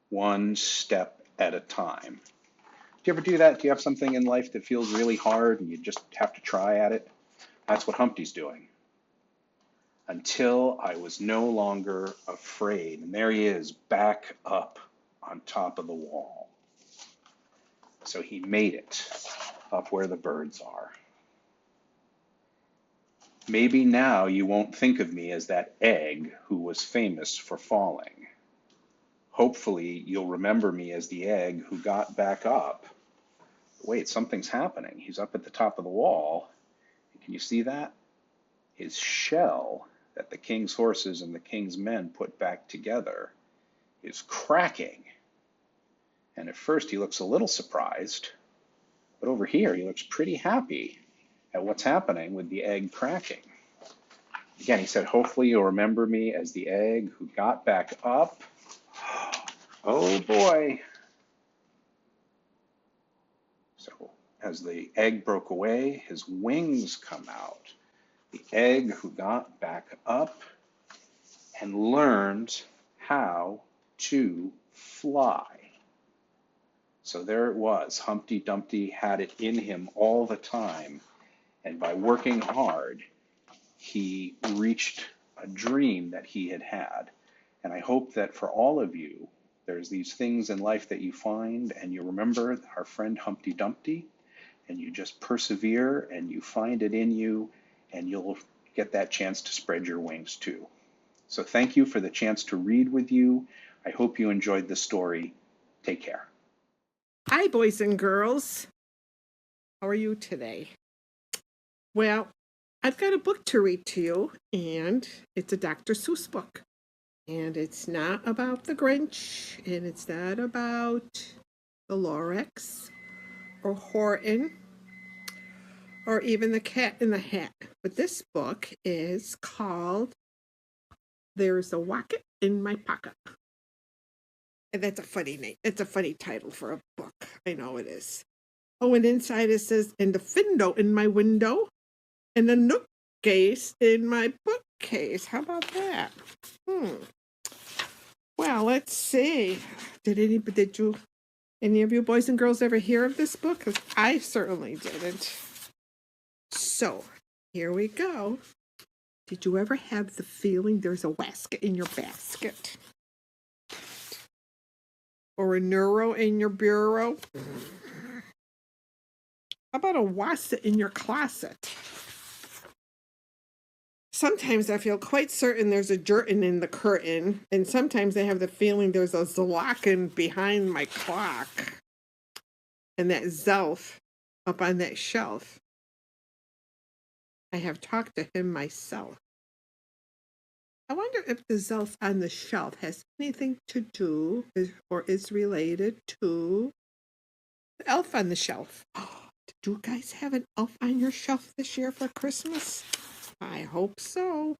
one step at a time. Do you ever do that? Do you have something in life that feels really hard and you just have to try at it? That's what Humpty's doing. Until I was no longer afraid. And there he is, back up on top of the wall. So he made it up where the birds are. Maybe now you won't think of me as that egg who was famous for falling. Hopefully you'll remember me as the egg who got back up. Wait, something's happening. He's up at the top of the wall. Can you see that? His shell that the king's horses and the king's men put back together is cracking. And at first he looks a little surprised, but over here he looks pretty happy at what's happening with the egg cracking. Again, he said, hopefully you'll remember me as the egg who got back up. Oh boy. So as the egg broke away, his wings come out. The egg who got back up and learned how to fly. So there it was. Humpty Dumpty had it in him all the time. And by working hard, he reached a dream that he had had. And I hope that for all of you, there's these things in life that you find and you remember our friend Humpty Dumpty, and you just persevere and you find it in you, and you'll get that chance to spread your wings too. So thank you for the chance to read with you. I hope you enjoyed the story. Take care.
Hi, boys and girls. How are you today? Well, I've got a book to read to you, and it's a Dr. Seuss book. And it's not about the Grinch, and it's not about the Lorax, or Horton, or even the Cat in the Hat. But this book is called There's a Wocket in My Pocket. And that's a funny name. It's a funny title for a book. I know it is. Oh, and inside it says, and the window in my window, and the nook case in my bookcase. How about that? Well, let's see. Did any of you boys and girls ever hear of this book? 'Cause I certainly didn't. So, here we go. Did you ever have the feeling there's a wasket in your basket? Or a neuro in your bureau? How about a wasset in your closet? Sometimes I feel quite certain there's a jerkin in the curtain, and sometimes I have the feeling there's a zlockin behind my clock, and that Zelf up on that shelf. I have talked to him myself. I wonder if the elf on the shelf has anything to do or is related to the elf on the shelf. Oh, did you guys have an elf on your shelf this year for Christmas? I hope so.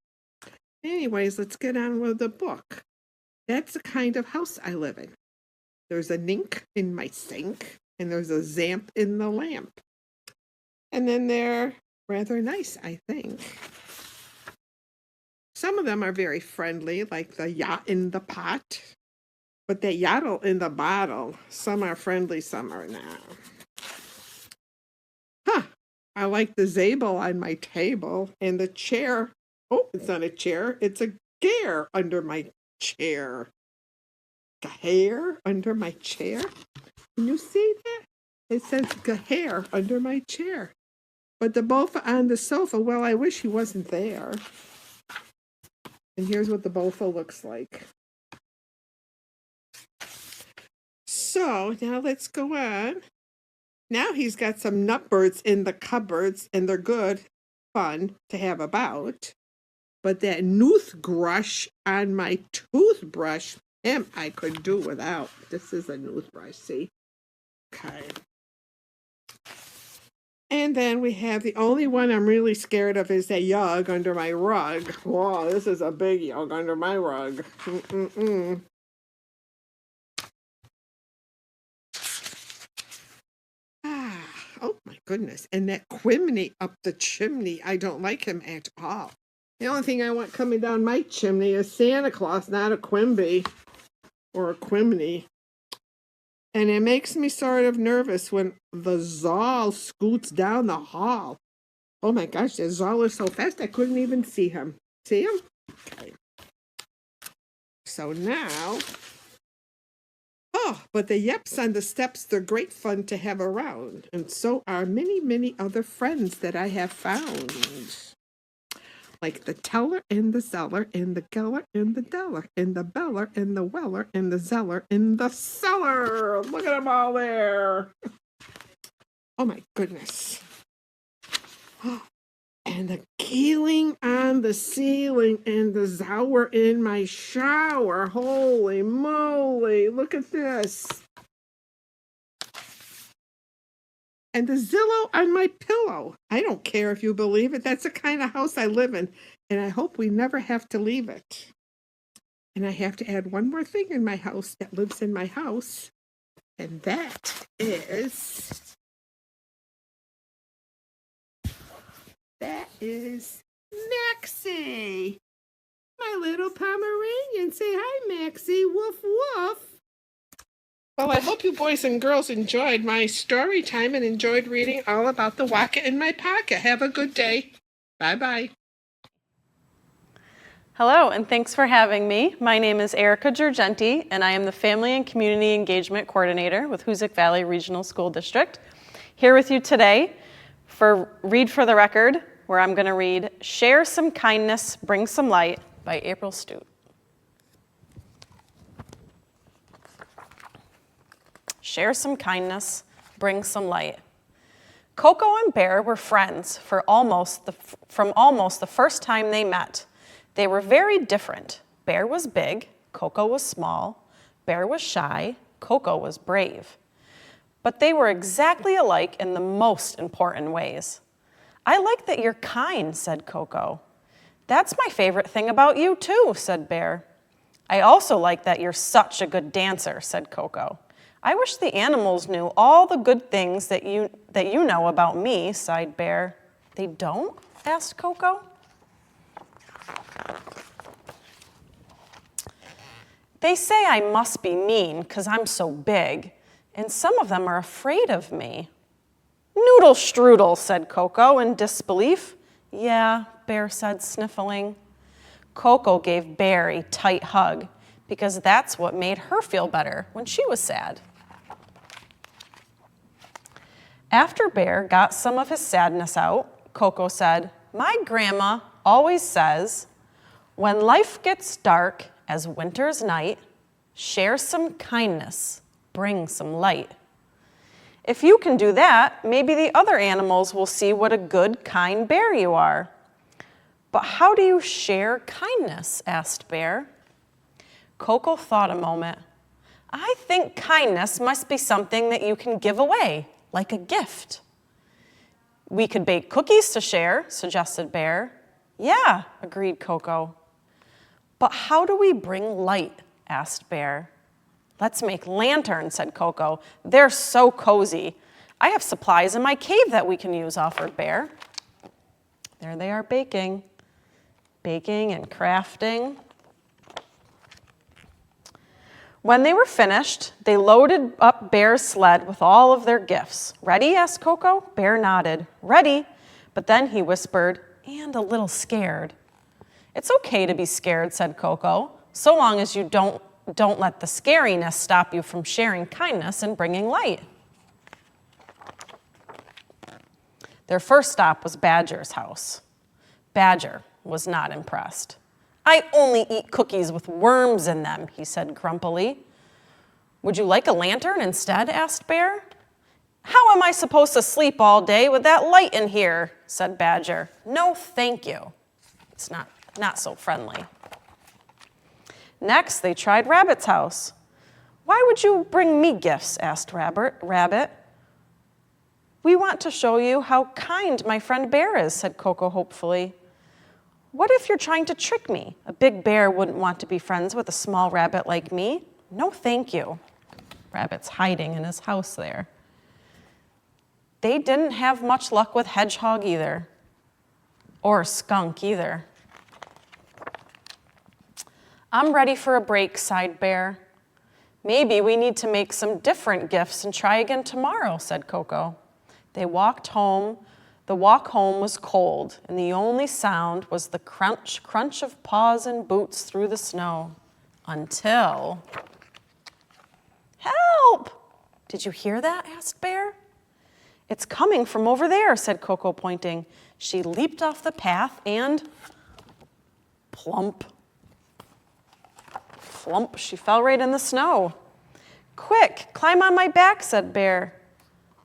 Anyways, let's get on with the book. That's the kind of house I live in. There's a nink in my sink, and there's a zamp in the lamp. And then they're rather nice, I think. Some of them are very friendly, like the yacht in the pot. But that yottle in the bottle, some are friendly, some are not. Huh, I like the Zabel on my table and the chair. Oh, it's not a chair, it's a gare under my chair. Gahair under my chair? Can you see that? It says Gahair under my chair. But the bofa on the sofa, well, I wish he wasn't there. And here's what the bofa looks like. So now let's go on. Now he's got some nutbirds in the cupboards, and they're good fun to have about. But that noothgrush on my toothbrush, him I could do without. This is a toothbrush, see? Okay. And then we have the only one I'm really scared of is that yug under my rug. Whoa, this is a big yug under my rug. Oh my goodness. And that Quimney up the chimney, I don't like him at all. The only thing I want coming down my chimney is Santa Claus, not a Quimby or a Quimney. And it makes me sort of nervous when the Zal scoots down the hall. Oh my gosh, the Zal is so fast I couldn't even see him. See him? Okay. So now, oh, but the Yeps on the steps, they're great fun to have around. And so are many, many other friends that I have found. Like the teller and the zeller and the geller and the deller and the beller and the weller and the zeller and the cellar. Look at them all there. Oh my goodness. And the keeling on the ceiling and the zower in my shower. Holy moly, look at this. And the Zillow on my pillow. I don't care if you believe it. That's the kind of house I live in. And I hope we never have to leave it. And I have to add one more thing in my house that lives in my house. And that is Maxie. My little Pomeranian. Say hi, Maxie. Woof, woof. Well, I hope you boys and girls enjoyed my story time and enjoyed reading all about the Waka in my pocket. Have a good day. Bye-bye.
Hello, and thanks for having me. My name is Erica Giorgenti, and I am the Family and Community Engagement Coordinator with Hoosick Valley Regional School District. Here with you today for Read for the Record, where I'm going to read Share Some Kindness, Bring Some Light by April Stute. Share some kindness, bring some light. Coco and Bear were friends from almost the first time they met. They were very different. Bear was big, Coco was small. Bear was shy, Coco was brave. But they were exactly alike in the most important ways. I like that you're kind, said Coco. That's my favorite thing about you too, said Bear. I also like that you're such a good dancer, said Coco. I wish the animals knew all the good things that you know about me, sighed Bear. They don't? Asked Coco. They say I must be mean because I'm so big, and some of them are afraid of me. Noodle strudel, said Coco in disbelief. Yeah, Bear said, sniffling. Coco gave Bear a tight hug because that's what made her feel better when she was sad. After Bear got some of his sadness out, Coco said, my grandma always says, when life gets dark as winter's night, share some kindness, bring some light. If you can do that, maybe the other animals will see what a good, kind bear you are.
But how do you share kindness? Asked Bear. Coco thought a moment. I think kindness must be something that you can give away, like a gift. We could bake cookies to share, suggested Bear. Yeah, agreed Coco. But how do we bring light? Asked Bear. Let's make lanterns, said Coco. They're so cozy. I have supplies in my cave that we can use, offered Bear. There they are baking and crafting. When they were finished, they loaded up Bear's sled with all of their gifts. Ready? Asked Coco. Bear nodded. Ready. But then he whispered, and a little scared. It's okay to be scared, said Coco, so long as you don't let the scariness stop you from sharing kindness and bringing light. Their first stop was Badger's house. Badger was not impressed. I only eat cookies with worms in them, he said grumpily. Would you like a lantern instead? Asked Bear. How am I supposed to sleep all day with that light in here? Said Badger. No, thank you. It's not so friendly. Next, they tried Rabbit's house. Why would you bring me gifts? Asked Rabbit. We want to show you how kind my friend Bear is, said Coco hopefully. What if you're trying to trick me? A big bear wouldn't want to be friends with a small rabbit like me. No, thank you. Rabbit's hiding in his house there. They didn't have much luck with Hedgehog either, or Skunk either. I'm ready for a break, sighed Bear. Maybe we need to make some different gifts and try again tomorrow, said Coco. They walked home. The walk home was cold, and the only sound was the crunch, crunch of paws and boots through the snow. Until... Help! Did you hear that? Asked Bear. It's coming from over there, said Coco, pointing. She leaped off the path and... plump. Flump, she fell right in the snow. Quick, climb on my back, said Bear.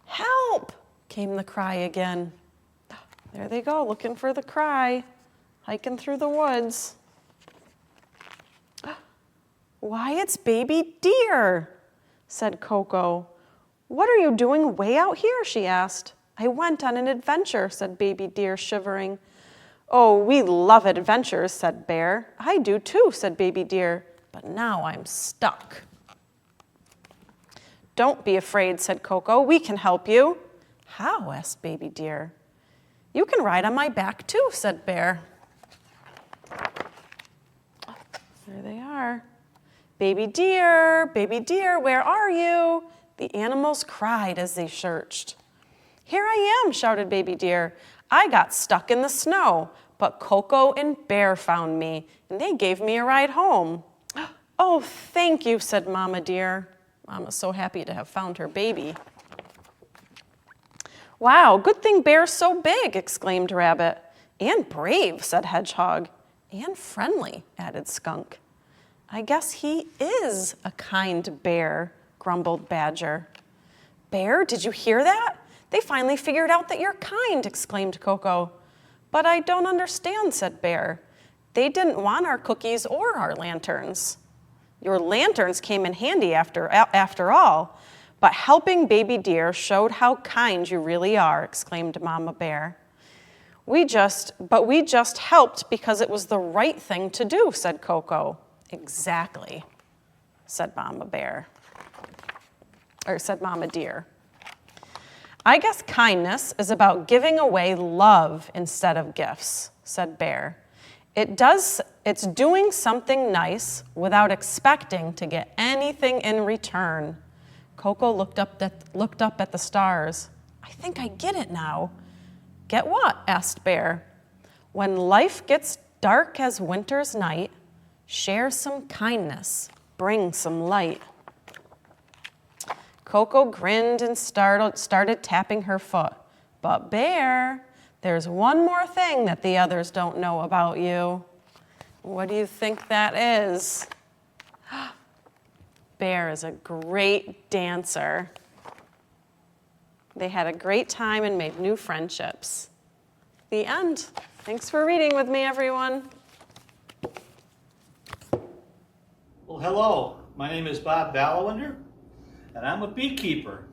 Help, came the cry again. There they go, looking for the cry, hiking through the woods. Why, it's Baby Deer, said Coco. What are you doing way out here, she asked. I went on an adventure, said Baby Deer, shivering. Oh, we love adventures, said Bear. I do too, said Baby Deer, but now I'm stuck. Don't be afraid, said Coco. We can help you. How? Asked Baby Deer. You can ride on my back too, said Bear. There they are. Baby Deer, where are you? The animals cried as they searched. Here I am, shouted Baby Deer. I got stuck in the snow, but Coco and Bear found me, and they gave me a ride home. Oh, thank you, said Mama Deer. Mama's so happy to have found her baby. Wow, good thing Bear's so big, exclaimed Rabbit. And brave, said Hedgehog. And friendly, added Skunk. I guess he is a kind bear, grumbled Badger. Bear, did you hear that? They finally figured out that you're kind, exclaimed Coco. But I don't understand, said Bear. They didn't want our cookies or our lanterns. Your lanterns came in handy after all. But helping Baby Deer showed how kind you really are, exclaimed Mama Bear. We just helped because it was the right thing to do, said Coco. Exactly, said Mama Deer. I guess kindness is about giving away love instead of gifts, said Bear. It's doing something nice without expecting to get anything in return. Coco looked up at the stars. I think I get it now. Get what? Asked Bear. When life gets dark as winter's night, share some kindness, bring some light. Coco grinned and started tapping her foot. But Bear, there's one more thing that the others don't know about you. What do you think that is? Bear is a great dancer. They had a great time and made new friendships. The end. Thanks for reading with me, everyone.
Well, hello. My name is Bob Ballawender, and I'm a beekeeper.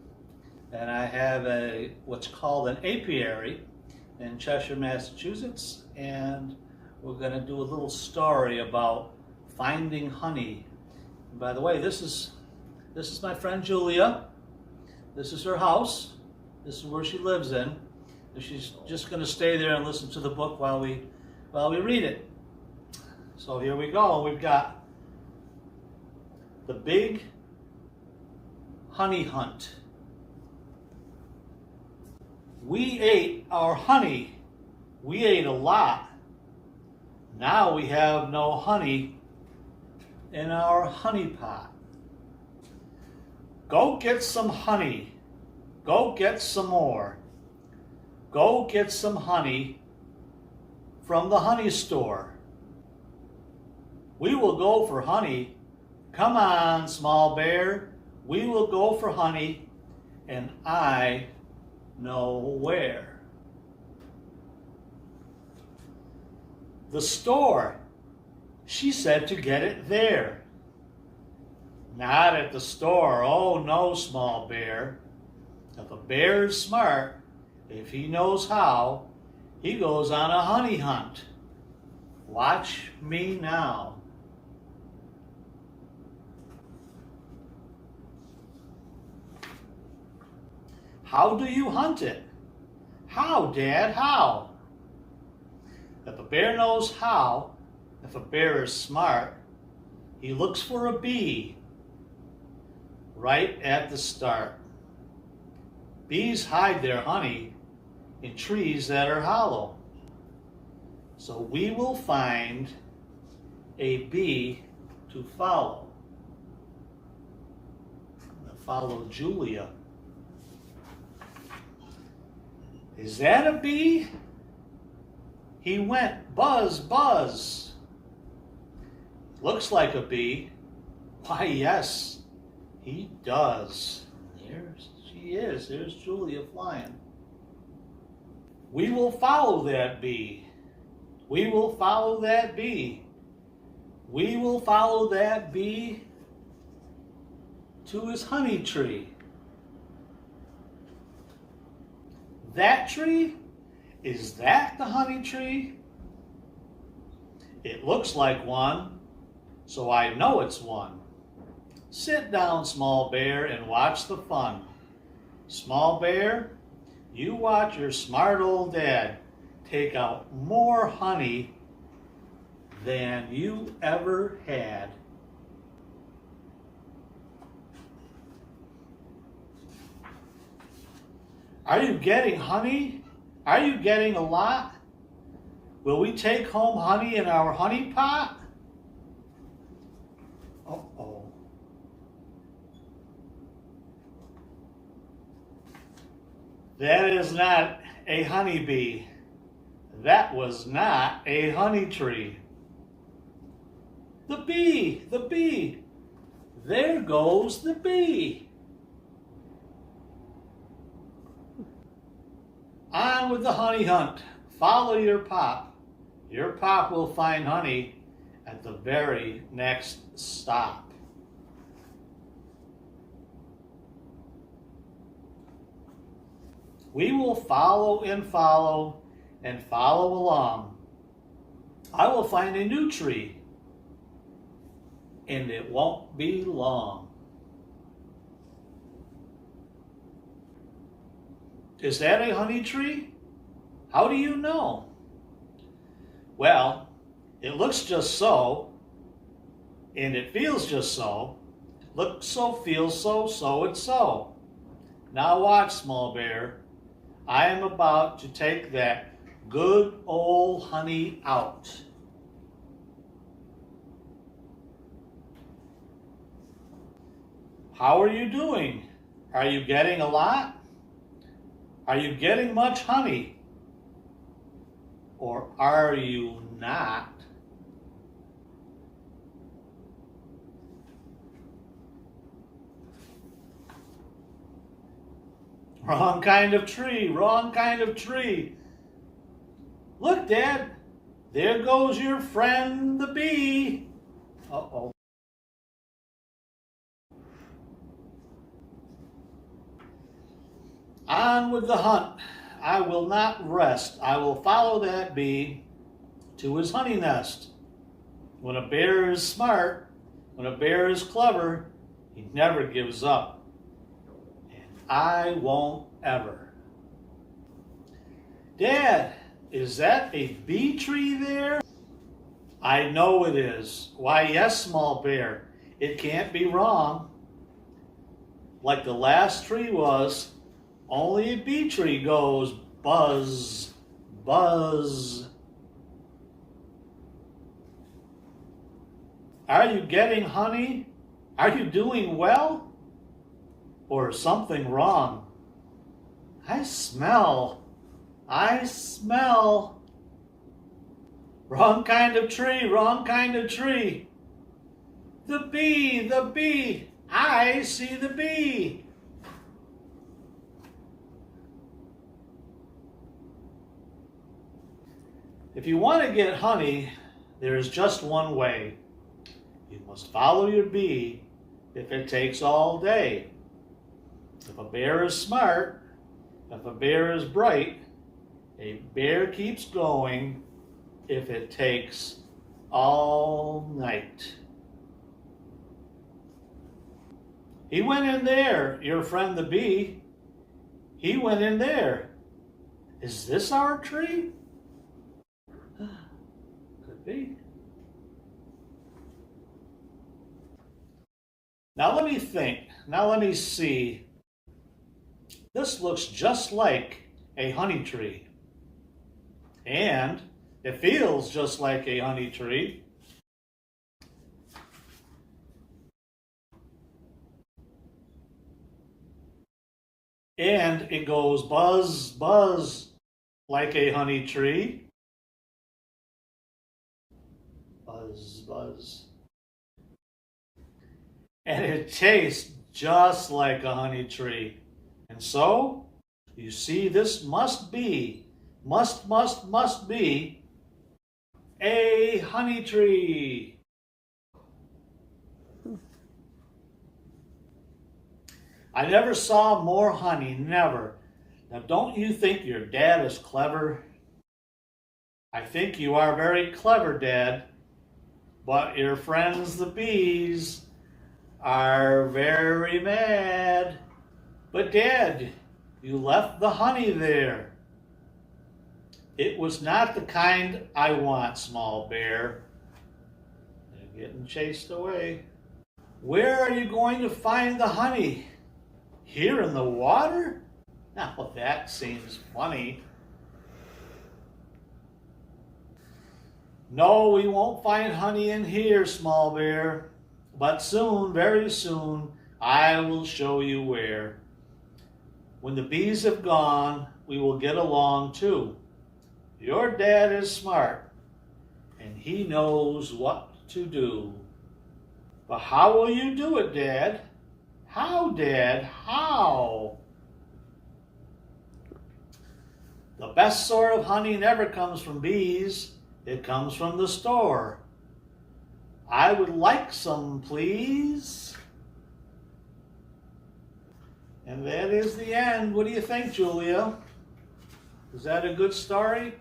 And I have what's called an apiary in Cheshire, Massachusetts. And we're going to do a little story about finding honey. And by the way, this is my friend Julia. This is her house. This is where she lives in. And she's just going to stay there and listen to the book while we read it. So here we go. We've got the big honey hunt. We ate our honey. We ate a lot. Now we have no honey in our honey pot. Go get some honey. Go get some more. Go get some honey from the honey store. We will go for honey. Come on, small bear. We will go for honey, and I know where. The store. She said to get it there. Not at the store. Oh no, small bear. If a bear is smart, if he knows how, he goes on a honey hunt. Watch me now. How do you hunt it? How, Dad, how? If a bear knows how, if a bear is smart, he looks for a bee right at the start. Bees hide their honey in trees that are hollow. So we will find a bee to follow. I'm going to follow Julia. Is that a bee? He went buzz, buzz. Looks like a bee. Why, yes, he does. There she is. There's Julia flying. We will follow that bee. We will follow that bee. We will follow that bee to his honey tree. That tree? Is that the honey tree? It looks like one, so I know it's one. Sit down, small bear, and watch the fun. Small bear, you watch your smart old dad take out more honey than you ever had. Are you getting honey? Are you getting a lot? Will we take home honey in our honey pot? Uh-oh. That is not a honeybee. That was not a honey tree. The bee, the bee. There goes the bee. On with the honey hunt. Follow your pop. Your pop will find honey at the very next stop. We will follow and follow and follow along. I will find a new tree, and it won't be long. Is that a honey tree? How do you know? Well, it looks just so, and it feels just so. Looks so, feels so, so it's so. Now watch, small bear. I am about to take that good old honey out. How are you doing? Are you getting a lot? Are you getting much honey? Or are you not? Wrong kind of tree, wrong kind of tree. Look, Dad, there goes your friend the bee. Uh-oh. On with the hunt. I will not rest. I will follow that bee to his honey nest. When a bear is smart, when a bear is clever, he never gives up. And I won't ever. Dad, is that a bee tree there? I know it is. Why, yes, small bear. It can't be wrong. Like the last tree was, only a bee tree goes buzz, buzz. Are you getting honey? Are you doing well? Or is something wrong? I smell. Wrong kind of tree, wrong kind of tree. The bee, I see the bee. If you want to get honey, there is just one way. You must follow your bee if it takes all day. If a bear is smart, if a bear is bright, a bear keeps going if it takes all night. He went in there, your friend the bee. He went in there. Is this our tree? Could be. Now let me think. Now let me see. This looks just like a honey tree. And it feels just like a honey tree. And it goes buzz, buzz like a honey tree. Buzz, buzz. And it tastes just like a honey tree. And so, you see, this must be a honey tree. I never saw more honey, never. Now, don't you think your dad is clever? I think you are very clever, Dad. But your friends, the bees, are very mad. But Dad, you left the honey there. It was not the kind I want, small bear. They're getting chased away. Where are you going to find the honey? Here in the water? Now that seems funny. No, we won't find honey in here, small bear. But soon, very soon, I will show you where. When the bees have gone, we will get along too. Your dad is smart, and he knows what to do. But how will you do it, Dad? How, Dad? How? The best sort of honey never comes from bees. It comes from the store. I would like some, please. And that is the end. What do you think, Julia? Is that a good story?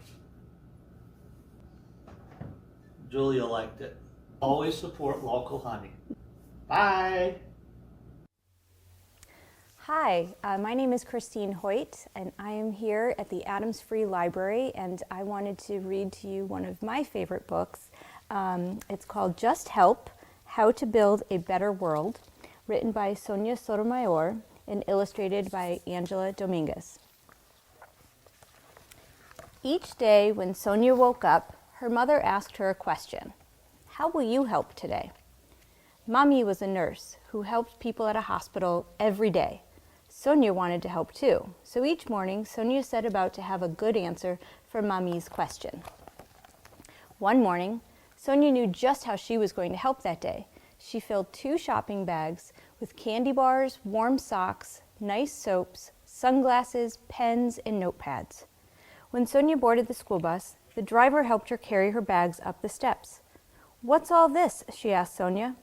Julia liked it. Always support local honey. Bye.
Hi, my name is Christine Hoyt, and I am here at the Adams Free Library, and I wanted to read to you one of my favorite books. It's called Just Help: How to Build a Better World, written by Sonia Sotomayor and illustrated by Angela Dominguez. Each day when Sonia woke up, her mother asked her a question. How will you help today? Mommy was a nurse who helped people at a hospital every day. Sonia wanted to help too, so each morning Sonia set about to have a good answer for Mommy's question. One morning, Sonia knew just how she was going to help that day. She filled 2 shopping bags with candy bars, warm socks, nice soaps, sunglasses, pens, and notepads. When Sonia boarded the school bus, The driver helped her carry her bags up the steps. "What's all this?" she asked Sonia.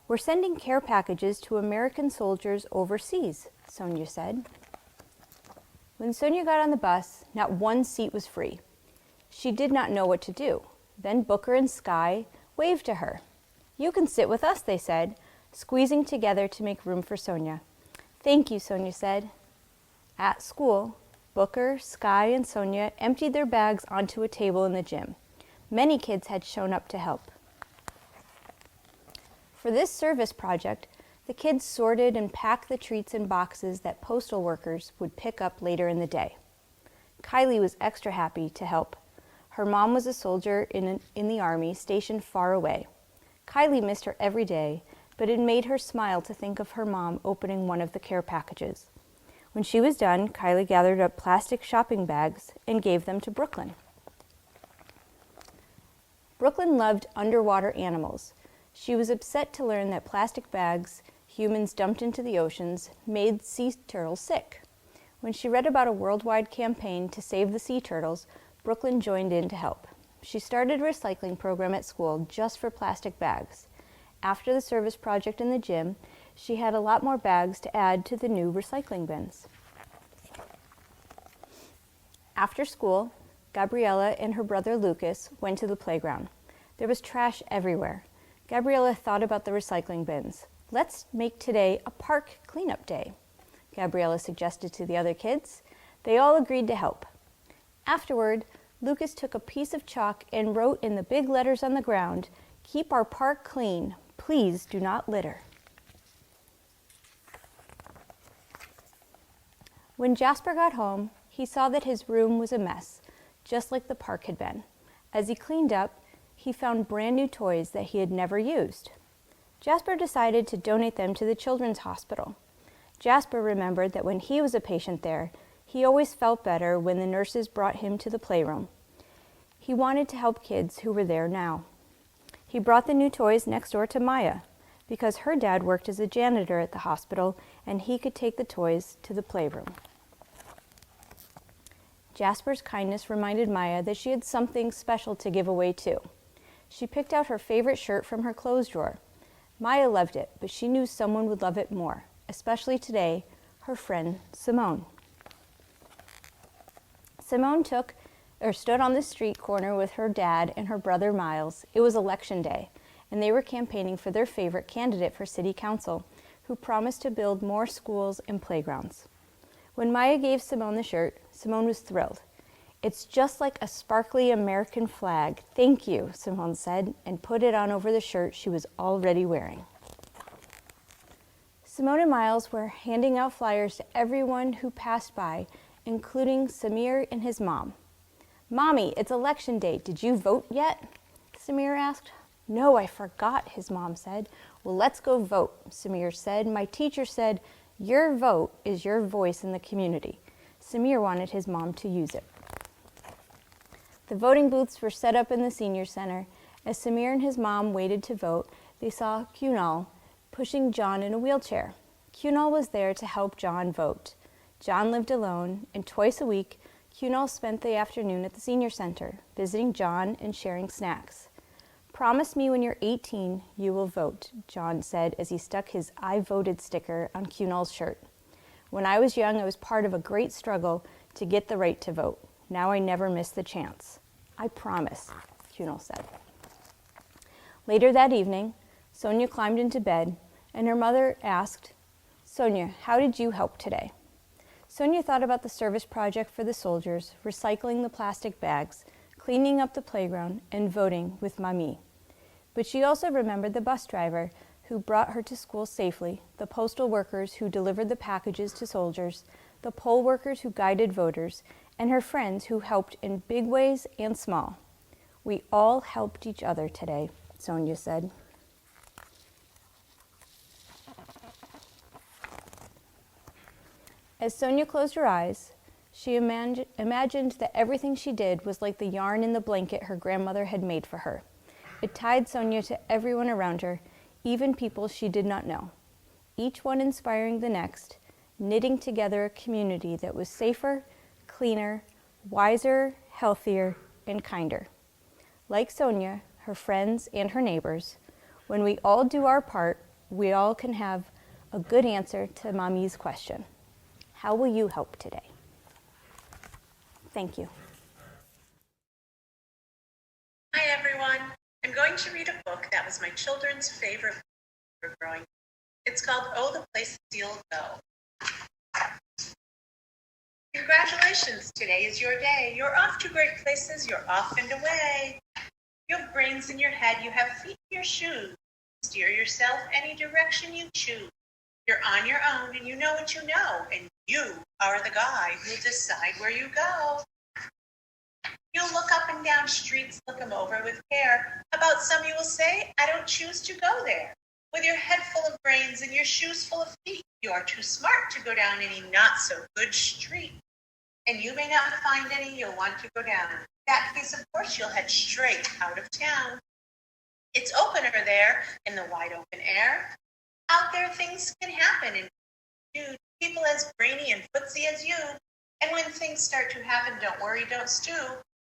"We're sending care packages to American soldiers overseas," Sonia said. When Sonia got on the bus, not one seat was free. She did not know what to do. Then Booker and Sky waved to her. "You can sit with us," they said, squeezing together to make room for Sonia. "Thank you," Sonia said. At school, Booker, Sky, and Sonia emptied their bags onto a table in the gym. Many kids had shown up to help. For this service project, the kids sorted and packed the treats in boxes that postal workers would pick up later in the day. Kylie was extra happy to help. Her mom was a soldier in the Army stationed far away. Kylie missed her every day, but it made her smile to think of her mom opening one of the care packages. When she was done, Kylie gathered up plastic shopping bags and gave them to Brooklyn. Brooklyn loved underwater animals. She was upset to learn that plastic bags humans dumped into the oceans made sea turtles sick. When she read about a worldwide campaign to save the sea turtles, Brooklyn joined in to help. She started a recycling program at school just for plastic bags. After the service project in the gym, she had a lot more bags to add to the new recycling bins. After school, Gabriella and her brother Lucas went to the playground. There was trash everywhere. Gabriella thought about the recycling bins. "Let's make today a park cleanup day," Gabriella suggested to the other kids. They all agreed to help. Afterward, Lucas took a piece of chalk and wrote in the big letters on the ground, "Keep our park clean. Please do not litter." When Jasper got home, he saw that his room was a mess, just like the park had been. As he cleaned up, he found brand new toys that he had never used. Jasper decided to donate them to the Children's Hospital. Jasper remembered that when he was a patient there, he always felt better when the nurses brought him to the playroom. He wanted to help kids who were there now. He brought the new toys next door to Maya, because her dad worked as a janitor at the hospital and he could take the toys to the playroom. Jasper's kindness reminded Maya that she had something special to give away too. She picked out her favorite shirt from her clothes drawer. Maya loved it, but she knew someone would love it more, especially today, her friend Simone. Simone stood on the street corner with her dad and her brother Miles. It was election day, and they were campaigning for their favorite candidate for city council, who promised to build more schools and playgrounds. When Maya gave Simone the shirt, Simone was thrilled. "It's just like a sparkly American flag. Thank you," Simone said, and put it on over the shirt she was already wearing. Simone and Miles were handing out flyers to everyone who passed by, including Samir and his mom. "Mommy, it's election day. Did you vote yet?" Samir asked. "No, I forgot," his mom said. "Well, let's go vote," Samir said. "My teacher said, your vote is your voice in the community." Samir wanted his mom to use it. The voting booths were set up in the senior center. As Samir and his mom waited to vote, they saw Kunal pushing John in a wheelchair. Kunal was there to help John vote. John lived alone, and twice a week, Kunal spent the afternoon at the senior center, visiting John and sharing snacks. "Promise me when you're 18, you will vote," John said as he stuck his "I voted" sticker on Kunal's shirt. "When I was young, I was part of a great struggle to get the right to vote. Now I never miss the chance." "I promise," Kunal said. Later that evening, Sonia climbed into bed, and her mother asked, "Sonia, how did you help today?" Sonia thought about the service project for the soldiers, recycling the plastic bags, cleaning up the playground, and voting with Mami. But she also remembered the bus driver who brought her to school safely, the postal workers who delivered the packages to soldiers, the poll workers who guided voters, and her friends who helped in big ways and small. "We all helped each other today," Sonia said. As Sonia closed her eyes, she imagined that everything she did was like the yarn in the blanket her grandmother had made for her. It tied Sonia to everyone around her, even people she did not know, each one inspiring the next, knitting together a community that was safer, cleaner, wiser, healthier, and kinder. Like Sonia, her friends, and her neighbors, when we all do our part, we all can have a good answer to Mommy's question. How will you help today? Thank you.
Hi everyone. I'm going to read a book that was my children's favorite book for growing up. It's called Oh, the Places You'll Go. Congratulations, today is your day. You're off to great places, you're off and away. You have brains in your head, you have feet in your shoes. Steer yourself any direction you choose. You're on your own and you know what you know, and you are the guy who'll decide where you go. You'll look up and down streets, look them over with care. About some you will say, I don't choose to go there. With your head full of brains and your shoes full of feet, you are too smart to go down any not so good street. And you may not find any you'll want to go down. In that case, of course, you'll head straight out of town. It's opener there in the wide open air. Out there things can happen and do people as brainy and footsy as you. And when things start to happen, don't worry, don't stew.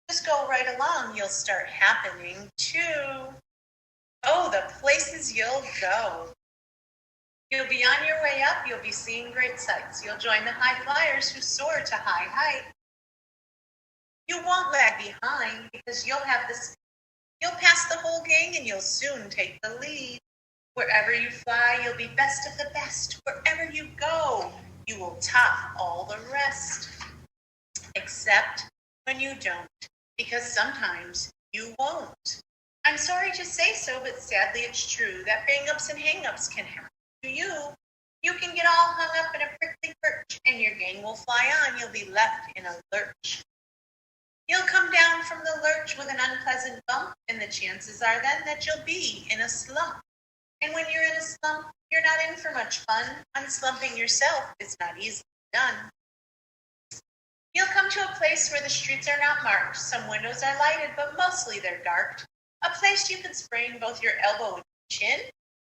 Just go right along, you'll start happening too. Oh, the places you'll go. You'll be on your way up, you'll be seeing great sights. You'll join the high flyers who soar to high height. You won't lag behind because you'll have this. You'll pass the whole gang and you'll soon take the lead. Wherever you fly, you'll be best of the best. Wherever you go, you will top all the rest. Except when you don't, because sometimes you won't. I'm sorry to say so, but sadly it's true that bang-ups and hang-ups can happen to you. You can get all hung up in a prickly perch, and your gang will fly on. You'll be left in a lurch. You'll come down from the lurch with an unpleasant bump, and the chances are then that you'll be in a slump. And when you're in a slump, you're not in for much fun. Unslumping yourself is not easily done. You'll come to a place where the streets are not marked. Some windows are lighted, but mostly they're dark. A place you can sprain both your elbow and chin.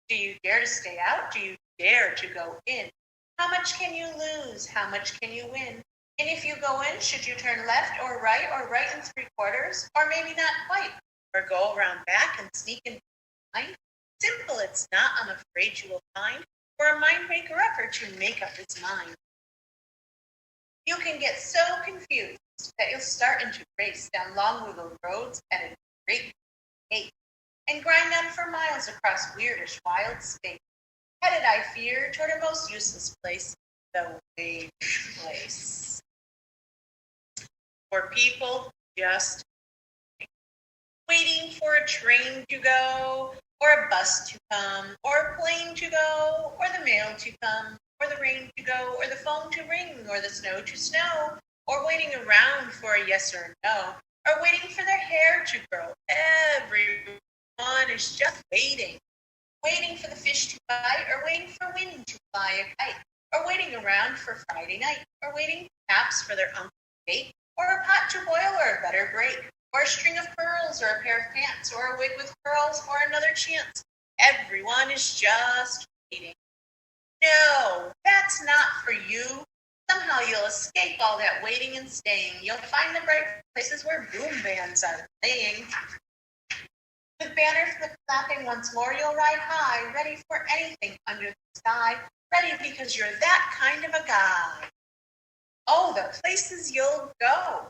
Do you dare to stay out? Do you dare to go in? How much can you lose? How much can you win? And if you go in, should you turn left or right in 3/4, or maybe not quite, or go around back and sneak in behind? Simple it's not, I'm afraid you will find, for a mind maker effort to make up its mind. You can get so confused that you'll start into race down long little roads at a great pace, and grind on for miles across weirdish wild space, headed, I fear, toward a most useless place, the wage place. For people just waiting for a train to go, or a bus to come, or a plane to go, or the mail to come, or the rain to go, or the phone to ring, or the snow to snow, or waiting around for a yes or a no, or waiting for their hair to grow. Everyone is just waiting. Waiting for the fish to bite, or waiting for wind to fly a kite, or waiting around for Friday night, or waiting perhaps for their uncle to bake, or a pot to boil, or a butter break, or a string of pearls, or a pair of pants, or a wig with curls, or another chance. Everyone is just waiting. No, that's not for you. Somehow you'll escape all that waiting and staying. You'll find the bright places where boom bands are playing. With banners flip-flapping once more, you'll ride high, ready for anything under the sky, ready because you're that kind of a guy. Oh, the places you'll go.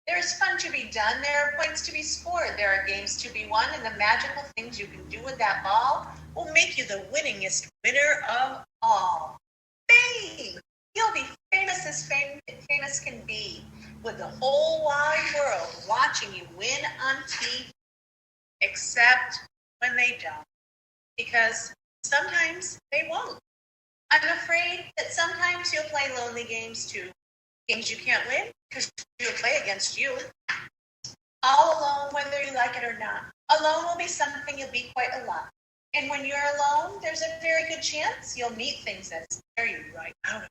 There's fun to be done, there are points to be scored, there are games to be won, and the magical things you can do with that ball will make you the winningest winner of all. Fame! You'll be famous as famous can be, with the whole wide world watching you win on TV. Except when they don't, because sometimes they won't. I'm afraid that sometimes you'll play lonely games too. Games you can't win because you'll play against you. All alone, whether you like it or not. Alone will be something you'll be quite a lot. And when you're alone, there's a very good chance you'll meet things that scare you right out of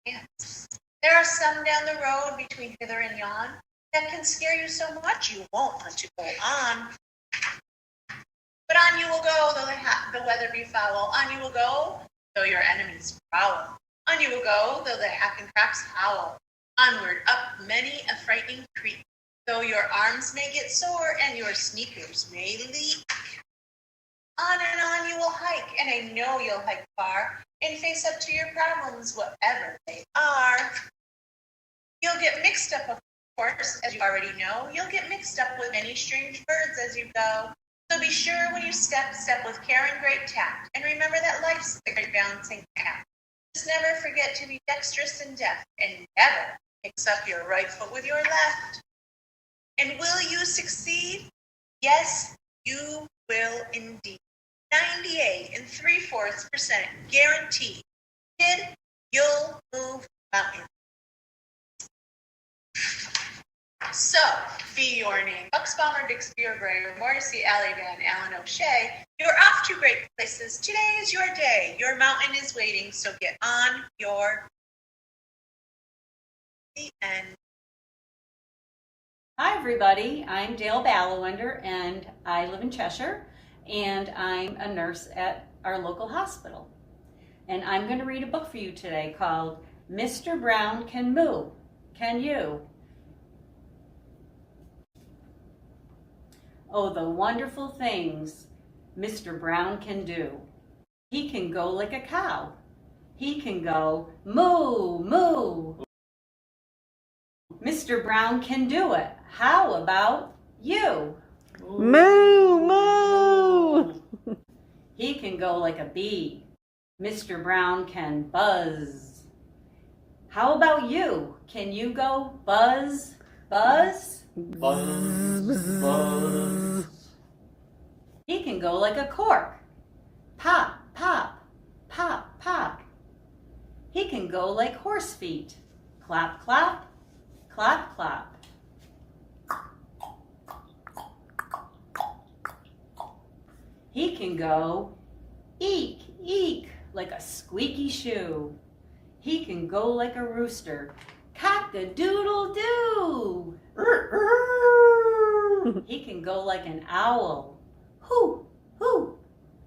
your hands. There are some down the road between hither and yon that can scare you so much you won't want to go on. But on you will go, though the weather be foul. On you will go, though your enemies prowl. On you will go, though the hack and cracks howl. Onward, up many a frightening creek. Though your arms may get sore and your sneakers may leak. On and on you will hike, and I know you'll hike far and face up to your problems, whatever they are. You'll get mixed up, of course, as you already know. You'll get mixed up with many strange birds as you go. So be sure when you step with care and great tact. And remember that life's a great balancing act. Just never forget to be dexterous and deft, and never mix up your right foot with your left. And will you succeed? Yes, you will indeed. 98 3/4% guaranteed. Kid, you'll move mountains. So, be your name Bucks Balmer, Bixby or Gray, or Morrissey, Alley Van, Allen O'Shea. You're off to great places. Today is your day. Your mountain is waiting, so get on your the end.
Hi everybody, I'm Dale Ballawender and I live in Cheshire and I'm a nurse at our local hospital. And I'm going to read a book for you today called Mr. Brown Can Moo. Can you? Oh, the wonderful things Mr. Brown can do. He can go like a cow. He can go moo, moo. Mr. Brown can do it. How about you?
Moo, moo.
He can go like a bee. Mr. Brown can buzz. How about you? Can you go buzz, buzz?
Buzz, buzz.
He can go like a cork. Pop, pop, pop, pop. He can go like horse feet. Clap, clap, clap, clap. He can go eek, eek, like a squeaky shoe. He can go like a rooster. Cock-a-doodle-doo. He can go like an owl. Hoo, hoo,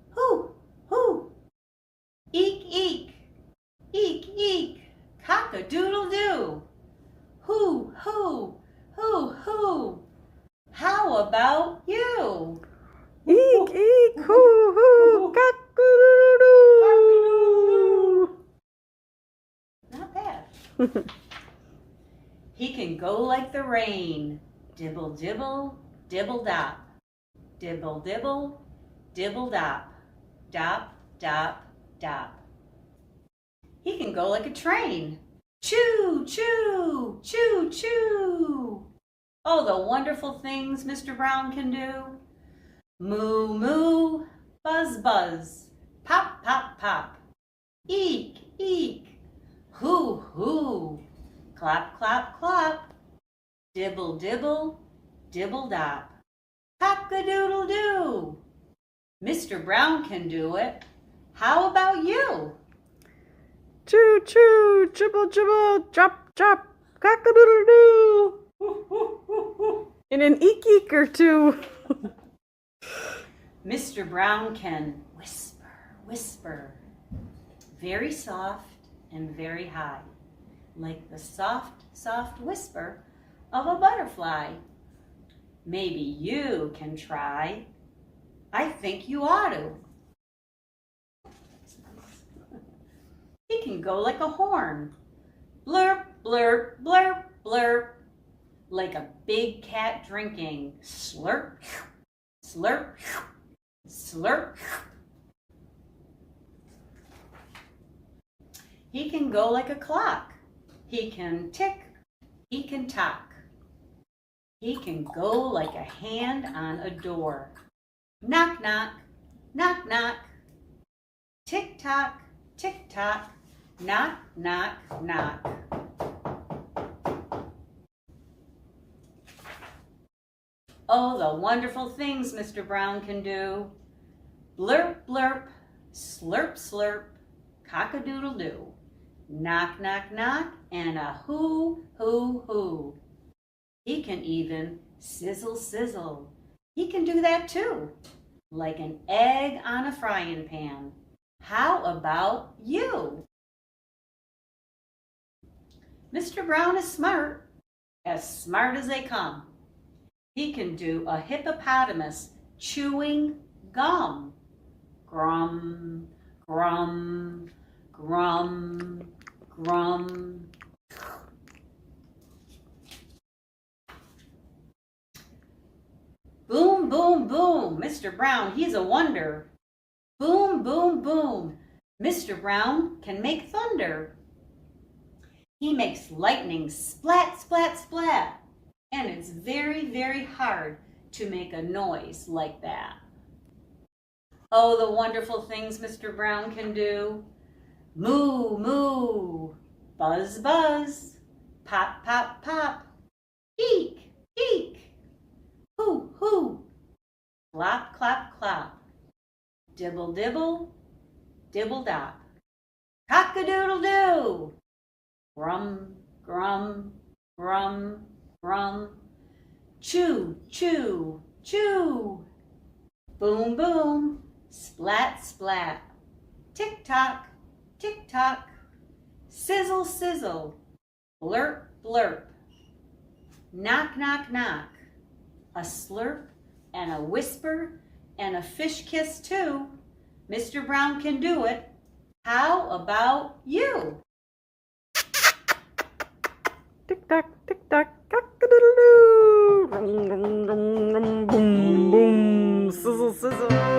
hoo, hoo. Eek, eek, eek, eek, cock-a-doodle-doo. Hoo, hoo, hoo, hoo. How about you?
Eek, eek, hoo, hoo, cock-a-doodle-doo.
Not bad. He can go like the rain. Dibble, dibble, dibble, dop. Dibble, dibble, dibble, dop. Dop, dop, dop. He can go like a train. Choo, choo, choo, choo. Oh, the wonderful things Mr. Brown can do. Moo, moo, buzz, buzz. Pop, pop, pop. Eek, eek. Hoo, hoo. Clap, clap, clap. Dibble, dibble, dibble, dop. Cock-a-doodle-doo. Mr. Brown can do it. How about you?
Choo, choo, chibble, chibble, chop, chop, cock-a-doodle-doo. And an eek, eek or two.
Mr. Brown can whisper, whisper. Very soft and very high. Like the soft, soft whisper of a butterfly. Maybe you can try. I think you ought to. He can go like a horn. Blurp, blurp, blurp, blurp. Like a big cat drinking. Slurp, slurp, slurp. He can go like a clock. He can tick, he can tock. He can go like a hand on a door. Knock, knock, knock, knock. Tick tock, tick tock, knock, knock, knock. Oh, the wonderful things Mr. Brown can do. Blurp, blurp, slurp, slurp, cock-a-doodle-doo. Knock, knock, knock, and a hoo, hoo, hoo. He can even sizzle, sizzle. He can do that too, like an egg on a frying pan. How about you? Mr. Brown is smart as they come. He can do a hippopotamus chewing gum. Grum, grum, grum, grum. Boom, boom, boom, Mr. Brown, he's a wonder. Boom, boom, boom, Mr. Brown can make thunder. He makes lightning splat, splat, splat. And it's very, very hard to make a noise like that. Oh, the wonderful things Mr. Brown can do. Moo, moo, buzz, buzz, pop, pop, pop, eek, eek, hoo, hoo, clop, clop, clop, dibble, dibble, dibble, dop, cock-a-doodle-doo, grum, grum, grum, grum, chew, chew, chew, boom, boom, splat, splat, tick-tock, tick-tock, sizzle, sizzle, blurp, blurp, knock, knock, knock, a slurp and a whisper and a fish kiss too. Mr. Brown can do it. How about you?
Tick-tock, tick-tock, cock-a-doodle-doo. Boom, boom, boom, boom, sizzle, sizzle.